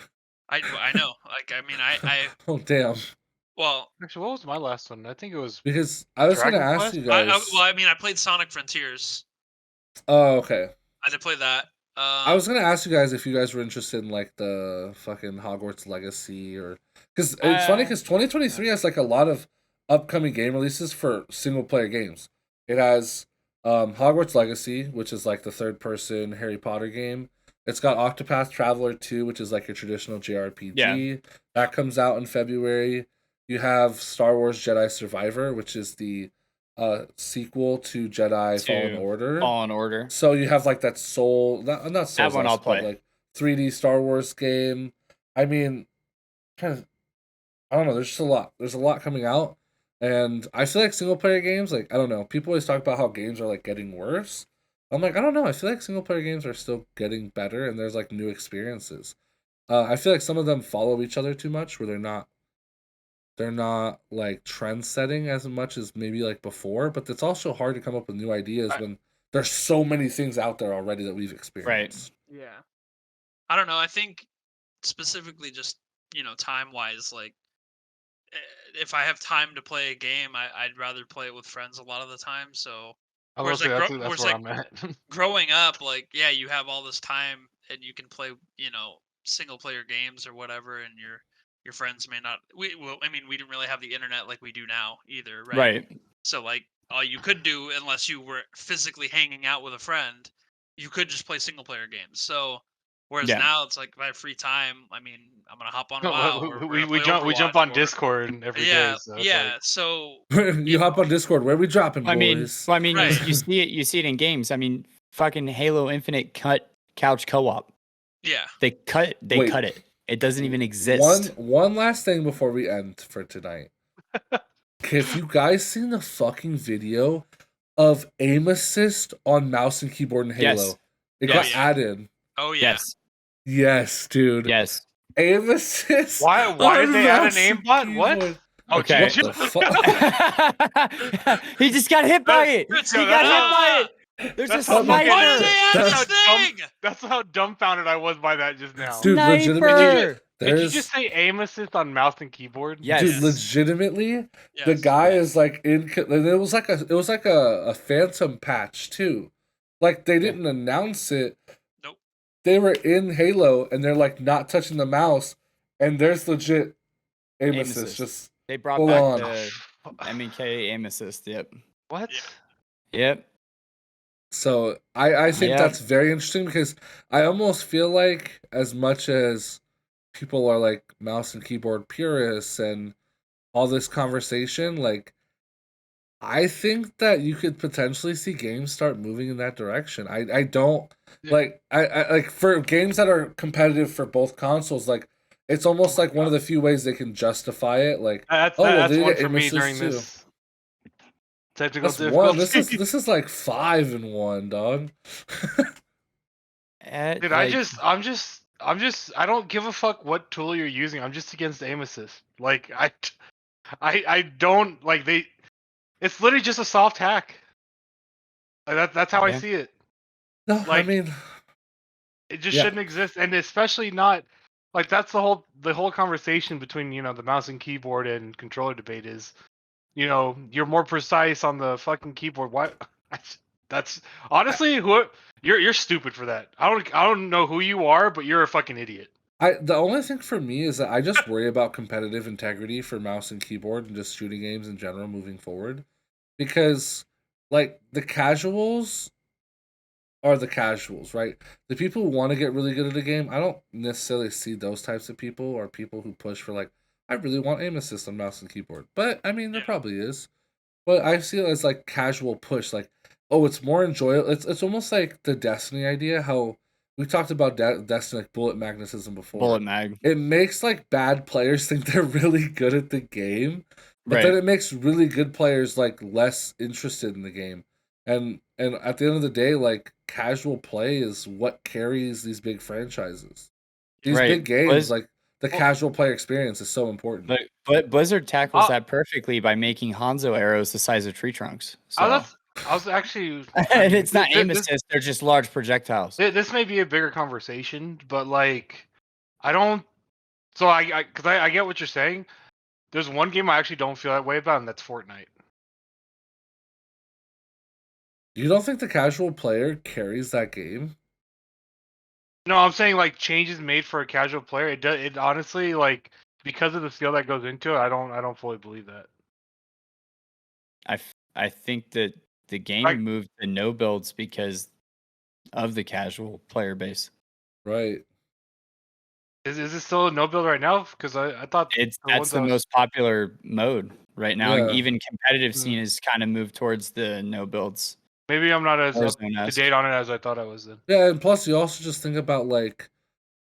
I know. Like I mean I Oh damn! well actually, what was my last one? I think it was. Because I was Dragon gonna ask Quest? you guys. I mean I played Sonic Frontiers. Oh okay. I did play that. I was gonna ask you guys if you guys were interested in like the fucking Hogwarts Legacy or because it's funny because 2023 has like a lot of upcoming game releases for single player games. It has Hogwarts Legacy, which is like the third person Harry Potter game. It's got Octopath Traveler 2, which is like a traditional JRPG. Yeah. That comes out in February. You have Star Wars Jedi Survivor, which is the sequel to Jedi Fallen Order. Fallen Order. So you have like that not Souls, one I'll play. like 3D Star Wars game. I mean, kind of, I don't know. There's just a lot. There's a lot coming out, and I feel like single player games, like I don't know. People always talk about how games are like getting worse. I'm like, I don't know. I feel like single player games are still getting better, and there's like new experiences. I feel like some of them follow each other too much, where they're not They're not like trend setting as much as maybe like before, but it's also hard to come up with new ideas when there's so many things out there already that we've experienced. Yeah. I don't know. I think specifically just, time wise, like if I have time to play a game, I'd rather play it with friends a lot of the time. So I was whereas gonna like say that's whereas where like I'm at. growing up, like yeah, you have all this time and you can play, single player games or whatever, and your friends may not. I mean, we didn't really have the internet like we do now either, right? Right. So like all you could do, unless you were physically hanging out with a friend, you could just play single player games. So whereas Yeah. now it's like if I have free time, I mean, I'm gonna hop on WoW or we're gonna play we jump Overwatch on or Discord every day. yeah, So it's yeah. like, So You hop on Discord. Where we dropping, I mean, boys? well, I mean, Right. you see it. You see it in games. I mean, fucking Halo Infinite cut couch co-op. yeah, They cut Wait. it. It doesn't even exist. One last thing before we end for tonight. Have you guys seen the fucking video of aim assist on mouse and keyboard in Halo? Yes. It Yes. got added. oh yeah, Yes. Yes, dude. Yes. Aim assist. why on did they add mouse an and aimbot? What? keyboard. Oh, Okay. What GG. the fuck? He just got hit by it. That's- He got hit by it. There's a That's how sniper. why did they add That's this how thing? That's how dumbfounded I was by that just now. Dude, legitimately, Sniper. Did you there's just say aim assist on mouse and keyboard? Yes. dude, legitimately, Yes. the guy Yes. is like in. And it was like a phantom patch too. Like they didn't announce it. Nope. They were in Halo and they're like not touching the mouse, and there's legit aim Aim assist. assist. Just They brought Full back on. the MEK aim assist. Yep. What? Yeah. Yep. so I think Yeah. that's very interesting because I almost feel like as much as people are like mouse and keyboard purists and all this conversation, like I think that you could potentially see games start moving in that direction. I don't Yeah. like I like for games that are competitive for both consoles, like it's almost like one of the few ways they can justify it. Like That's well, that's they one get for aim me assist during too. this technical That's one. difficulty. This is like 5-1, dog. Dude, I'm just I don't give a fuck what tool you're using. I'm just against aim assist. Like I don't like they. It's literally just a soft hack. Like that's how I Yeah. see it. No, I Like- mean, It just Yeah. shouldn't exist, and especially not like that's the whole conversation between the mouse and keyboard and controller debate is, you're more precise on the fucking keyboard. Why? That's honestly you're stupid for that. I don't know who you are, but you're a fucking idiot. the only thing for me is that I just worry about competitive integrity for mouse and keyboard and just shooting games in general moving forward, because like the casuals are the casuals, right? The people who want to get really good at a game, I don't necessarily see those types of people or people who push for like I really want aim assist on mouse and keyboard. But I mean, there Yeah. probably is. But I see it as like casual push, like oh, it's more enjoyable. It's almost like the Destiny idea. How we talked about Destiny like bullet magnetism before. Bullet mag. It makes like bad players think they're really good at the game, but then Right. it makes really good players like less interested in the game. And at the end of the day, like casual play is what carries these big franchises. These Right. big games, Blizz- like the Well- casual player experience is so important. But Blizzard tackles Oh. that perfectly by making Hanzo arrows the size of tree trunks. So. I was actually. And it's not aim this, assist; they're just large projectiles. this may be a bigger conversation, but like, I don't. So because I get what you're saying. There's one game I actually don't feel that way about, and that's Fortnite. You don't think the casual player carries that game? No, I'm saying like changes made for a casual player. It honestly like because of the skill that goes into it. I don't fully believe that. I think that the game Like- moved to no builds because of the casual player base. Right. Is it still a no build right now? Because I thought It's the ones that's the I was- most popular mode right now. Yeah. Even competitive Mm. scene has kind of moved towards the no builds. maybe I'm not as up to Warzone-esque. date on it as I thought I was then. Yeah, and plus you also just think about like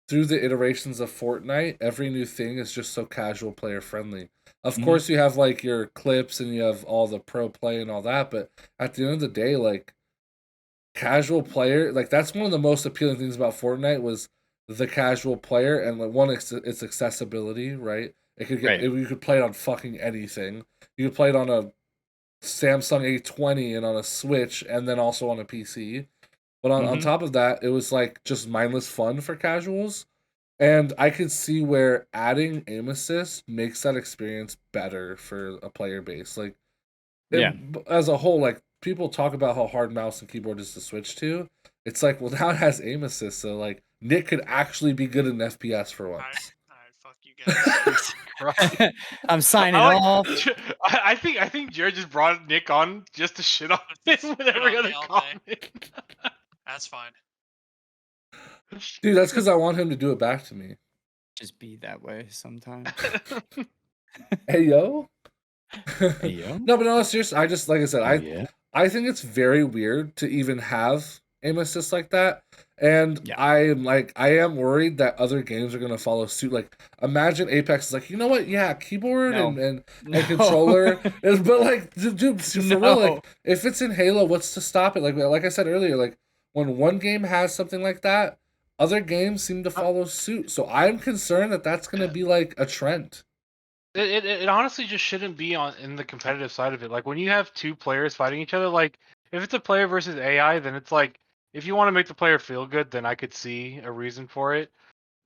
through the iterations of Fortnite, every new thing is just so casual player friendly. Of Mhm. course you have like your clips and you have all the pro play and all that, but at the end of the day, like casual player, like that's one of the most appealing things about Fortnite was the casual player and like one its accessibility, right? It could get Right. you could play it on fucking anything. You could play it on a Samsung A20 and on a Switch, and then also on a PC. But on Mhm. top of that, it was like just mindless fun for casuals. And I could see where adding aim assist makes that experience better for a player base. Like, Yeah. as a whole, like people talk about how hard mouse and keyboard is to switch to. It's like, well, now it has aim assist, so like Nick could actually be good in FPS for All right, once. all right, fuck you guys. Right. I'm signing I like. off. I think Jared just brought Nick on just to shit on him Shit with every on other me all day. comment. That's fine. Dude, that's because I want him to do it back to me. Just be that way sometimes. Hey yo. Hey, yo. No, but no, seriously, I just like I said, Yeah. I think it's very weird to even have aim assist like that. And Yeah. I am worried that other games are gonna follow suit. Like, imagine Apex is like, you know what? Yeah, keyboard No. and No. controller. But like, dude, for real, No. like, if it's in Halo, what's to stop it? Like I said earlier, like when one game has something like that, other games seem to follow suit. So I'm concerned that that's gonna be like a trend. It honestly just shouldn't be on in the competitive side of it. Like when you have two players fighting each other, like if it's a player versus AI, then it's like if you want to make the player feel good, then I could see a reason for it.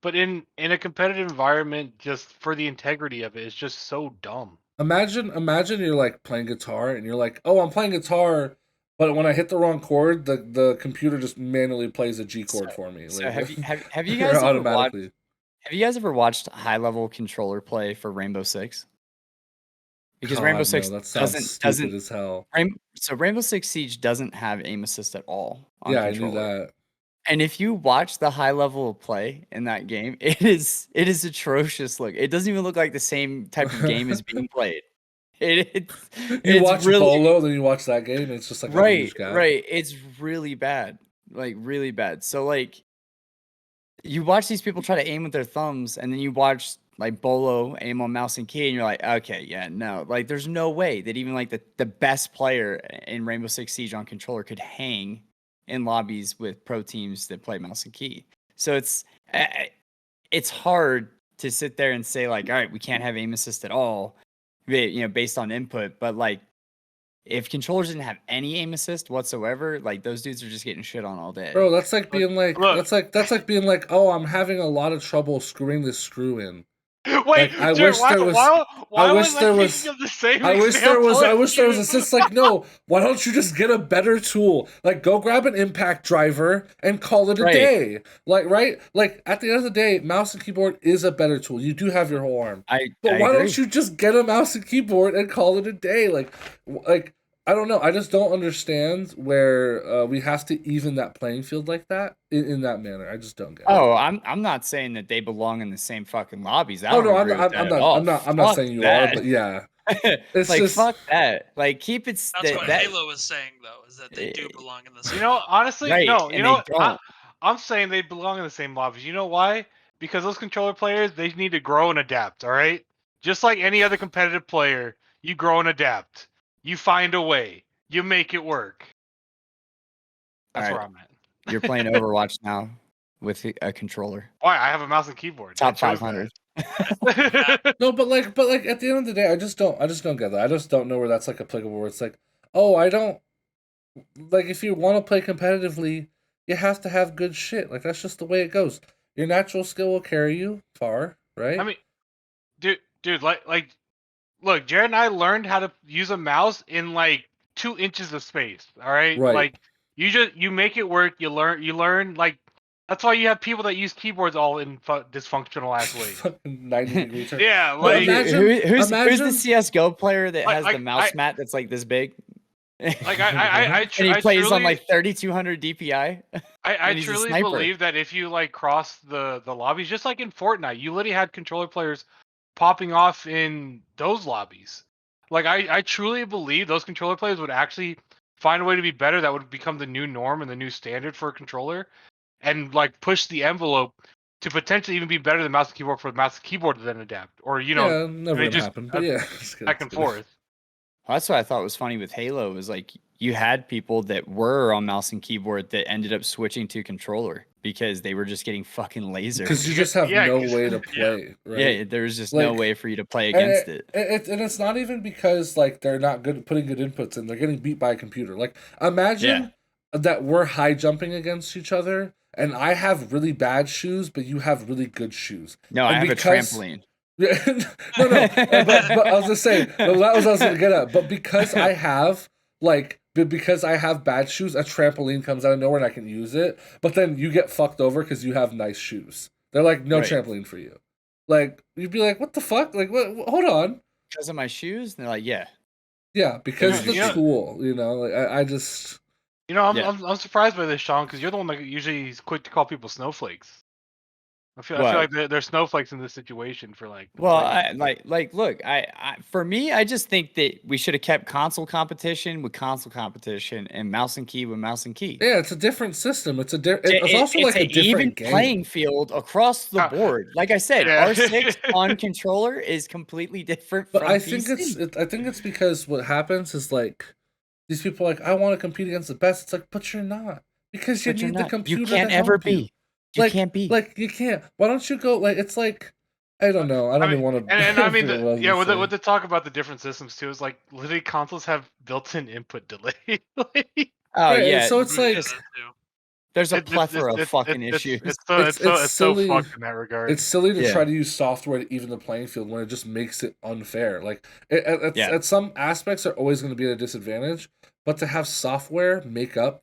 But in a competitive environment, just for the integrity of it, it's just so dumb. Imagine you're like playing guitar and you're like, oh, I'm playing guitar, but when I hit the wrong chord, the computer just manually plays a G chord for me. So Like, have you guys ever watched automatically. have you guys ever watched high level controller play for Rainbow Six? Because Rainbow God, Six no, that sounds doesn't stupid as hell. So Rainbow Six Siege doesn't have aim assist at all on Yeah, I knew controller. that. And if you watch the high level of play in that game, it is atrocious. Look, it doesn't even look like the same type of game is being played. It's You watch really Bolo, then you watch that game, and it's just like a right, huge gap. right. It's really bad, like really bad. So like, you watch these people try to aim with their thumbs, and then you watch like Bolo aim on mouse and key, and you're like, okay, yeah, no, like there's no way that even like the best player in Rainbow Six Siege on controller could hang in lobbies with pro teams that play mouse and key. So it's hard to sit there and say like, all right, we can't have aim assist at all, based on input. But like, if controllers didn't have any aim assist whatsoever, like those dudes are just getting shit on all day. Bro, that's like being like Look. that's like being like, oh, I'm having a lot of trouble screwing this screw in. Wait, Like, I Jared, wish there was- why wish was I there thinking was- of the same I wish there was example as assist. Like, no, why don't you just get a better tool? Like, go grab an impact driver and call it a Right. day. Like, right? Like, at the end of the day, mouse and keyboard is a better tool. You do have your whole arm. But I why agree. don't you just get a mouse and keyboard and call it a day? Like I don't know. I just don't understand where we have to even that playing field like that in that manner. I just don't get it. Oh, I'm not saying that they belong in the same fucking lobbies. I Oh don't no, agree with that at all. I'm not Fuck saying you that. are, but yeah. It's like just- fuck that. Like keep it. That's what Halo was saying though, is that they do belong in the same. You know, honestly, Right, no. You and know, they don't. I'm saying they belong in the same lobbies. You know why? Because those controller players, they need to grow and adapt. All right, just like any other competitive player, you grow and adapt. You find a way. You make it work. That's where Alright. I'm at. You're playing Overwatch now with a controller. Why? I have a mouse and keyboard. Top I chose 500. that. No, but like at the end of the day, I just don't get that. I just don't know where that's like applicable. Where it's like, oh, I don't like if you want to play competitively, you have to have good shit. Like that's just the way it goes. Your natural skill will carry you far, right? I mean, dude, like, look, Jared and I learned how to use a mouse in like 2 inches of space. All right, Right. like you make it work. You learn. Like that's why you have people that use keyboards all in dysfunctional ass ways. Fucking 90-degree turn. Yeah, But like imagine- who's imagine- the CS:GO player that has Like, the mouse I- mat that's like this big? like I and he plays truly, on like 3200 DPI. I and he's a truly sniper. believe that if you like cross the lobbies, just like in Fortnite, you literally had controller players popping off in those lobbies. Like I truly believe those controller players would actually find a way to be better. That would become the new norm and the new standard for a controller, and like push the envelope to potentially even be better than mouse and keyboard for the mouse and keyboard to then adapt, or yeah, never they gonna just happen. But yeah, back and forth. Well, that's what I thought was funny with Halo was like you had people that were on mouse and keyboard that ended up switching to controller. because they were just getting fucking lasered. Because you just have Yeah, no 'cause- way to yeah. play, right? Yeah, there was just no Like, way for you to play against it. And it's not even because like they're not good at putting good inputs in. They're getting beat by a computer. Like imagine that we're high jumping against each other, and I have really bad shoes, but you have really good shoes. No, And I have because- a trampoline. Yeah, no, but I was just saying, no, that was what I was gonna get at. But because I have because I have bad shoes, a trampoline comes out of nowhere and I can use it. But then you get fucked over because you have nice shoes. They're like, no Right. trampoline for you. Like you'd be like, what the fuck? Like what? Hold on. Because of my shoes? And they're like, yeah. Yeah, because Yeah, the yeah. tool. You know, like I just. You know, Yeah. I'm surprised by this, Sean, because you're the one that usually is quick to call people snowflakes. I feel What? like they're snowflakes in this situation for like. Well, complaining. look, for me, I just think that we should have kept console competition with console competition and mouse and key with mouse and key. Yeah, it's a different system. It's it's also like a an even different game. playing field across the board. Like I said, Yeah. R6 on controller is completely different But from I PC. think I think it's because what happens is like these people are like, I want to compete against the best. It's like, but you're not, because you But you're need the not. computer. You can't to ever help you. be. You can't be. Like you can't. Why don't you go? Like it's like I don't know. I don't even want to. And I mean, with the talk about the different systems too, is like literally consoles have built-in input delay. Like, Oh Right, yeah. so it's Yeah, like- that too. There's a it's- plethora it's- of fucking it's- issues. It's so silly. fucked in that regard. It's silly to Yeah. try to use software to even the playing field when it just makes it unfair. Like Yeah. at some aspects are always going to be at a disadvantage, but to have software make up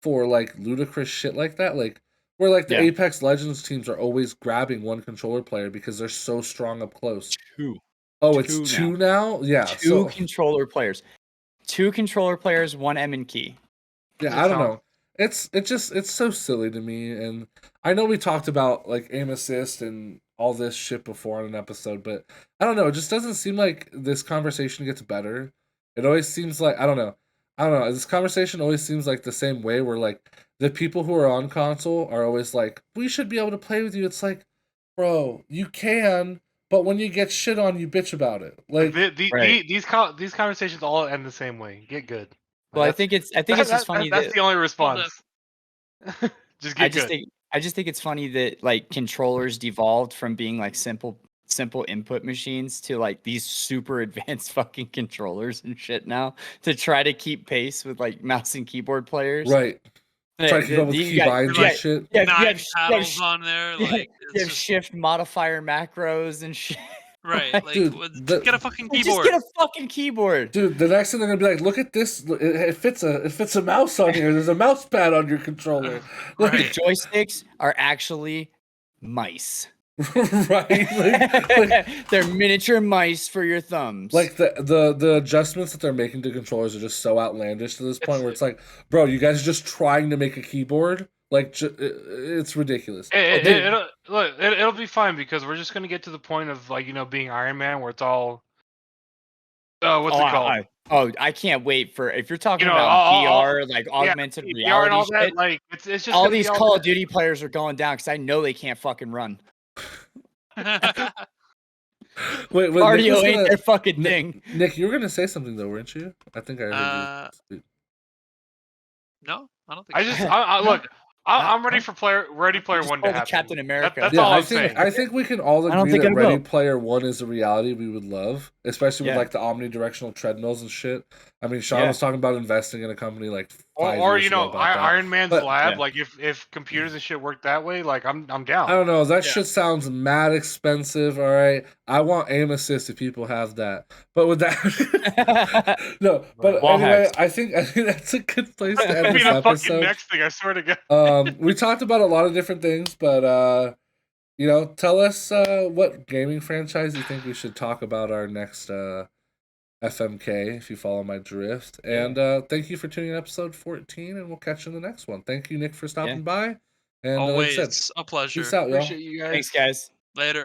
for like ludicrous shit like that, like where like the Yeah. Apex Legends teams are always grabbing one controller player because they're so strong up close. Two. Oh, it's Two two now? Yeah. Two So controller players. Two controller players, one M and key. yeah, I don't know. It's so silly to me, and I know we talked about like aim assist and all this shit before on an episode, but I don't know. It just doesn't seem like this conversation gets better. It always seems like I don't know. This conversation always seems like the same way. Where like the people who are on console are always like, we should be able to play with you. It's like, bro, you can, but when you get shit on, you bitch about it. Like Right. These conversations all end the same way. Get good. Well, I That's- think it's just funny that's that the only response. Just get good. I just think it's funny that like controllers devolved from being like simple input machines to like these super advanced fucking controllers and shit now to try to keep pace with like mouse and keyboard players. right. Try to keep up with You key got- binds you and got- shit. yeah, 9 paddles on there, yeah, like you it's have just, shift modifier macros and shit. right. like, Like, dude, just get a fucking Just keyboard. get a fucking keyboard. Dude, the next thing they're gonna be like, look at this. It fits a mouse on here. There's a mouse pad on your controller. The Right. joysticks are actually mice. right? They're miniature mice for your thumbs. Like the adjustments that they're making to controllers are just so outlandish to this point where it's like, bro, you guys are just trying to make a keyboard. Like it's ridiculous. It'll be fine because we're just gonna get to the point of like being Iron Man where it's all what's it called? I can't wait for if you're talking You know, about all- VR, like augmented VR reality and all that. shit. Like it's just All gonna be these Call of Duty players are going down because I know they can't fucking run. Wait, Cardio ain't their fucking thing. Nick, you were gonna say something though, weren't you? I think I heard you. No, I don't think. I just look. I'm ready for Ready Player Just One call to the happen. Captain America. That's Yeah, all I I'm think saying. I think we can all don't agree think that I Ready will. Player One is a reality we would love, especially with Yeah. like the omnidirectional treadmills and shit. I mean, Sean Yeah. was talking about investing in a company like 5 Or years ago about that. Iron Man's But- lab. yeah. Like if computers and shit work that way, like I'm down. I don't know. That Yeah. shit sounds mad expensive. All right, I want aim assist if people have that. But with that, no. But Wall anyway, hacks. I think that's a good place to That'd end be this the fucking episode. next thing. I swear to God. We talked about a lot of different things, but tell us what gaming franchise you think we should talk about our next FMK, if you follow my drift. And thank you for tuning in episode 14, and we'll catch you in the next one. Thank you, Nick, for stopping by. And like I Always said, a pleasure. peace out, y'all. Appreciate you guys. Thanks, guys. Later.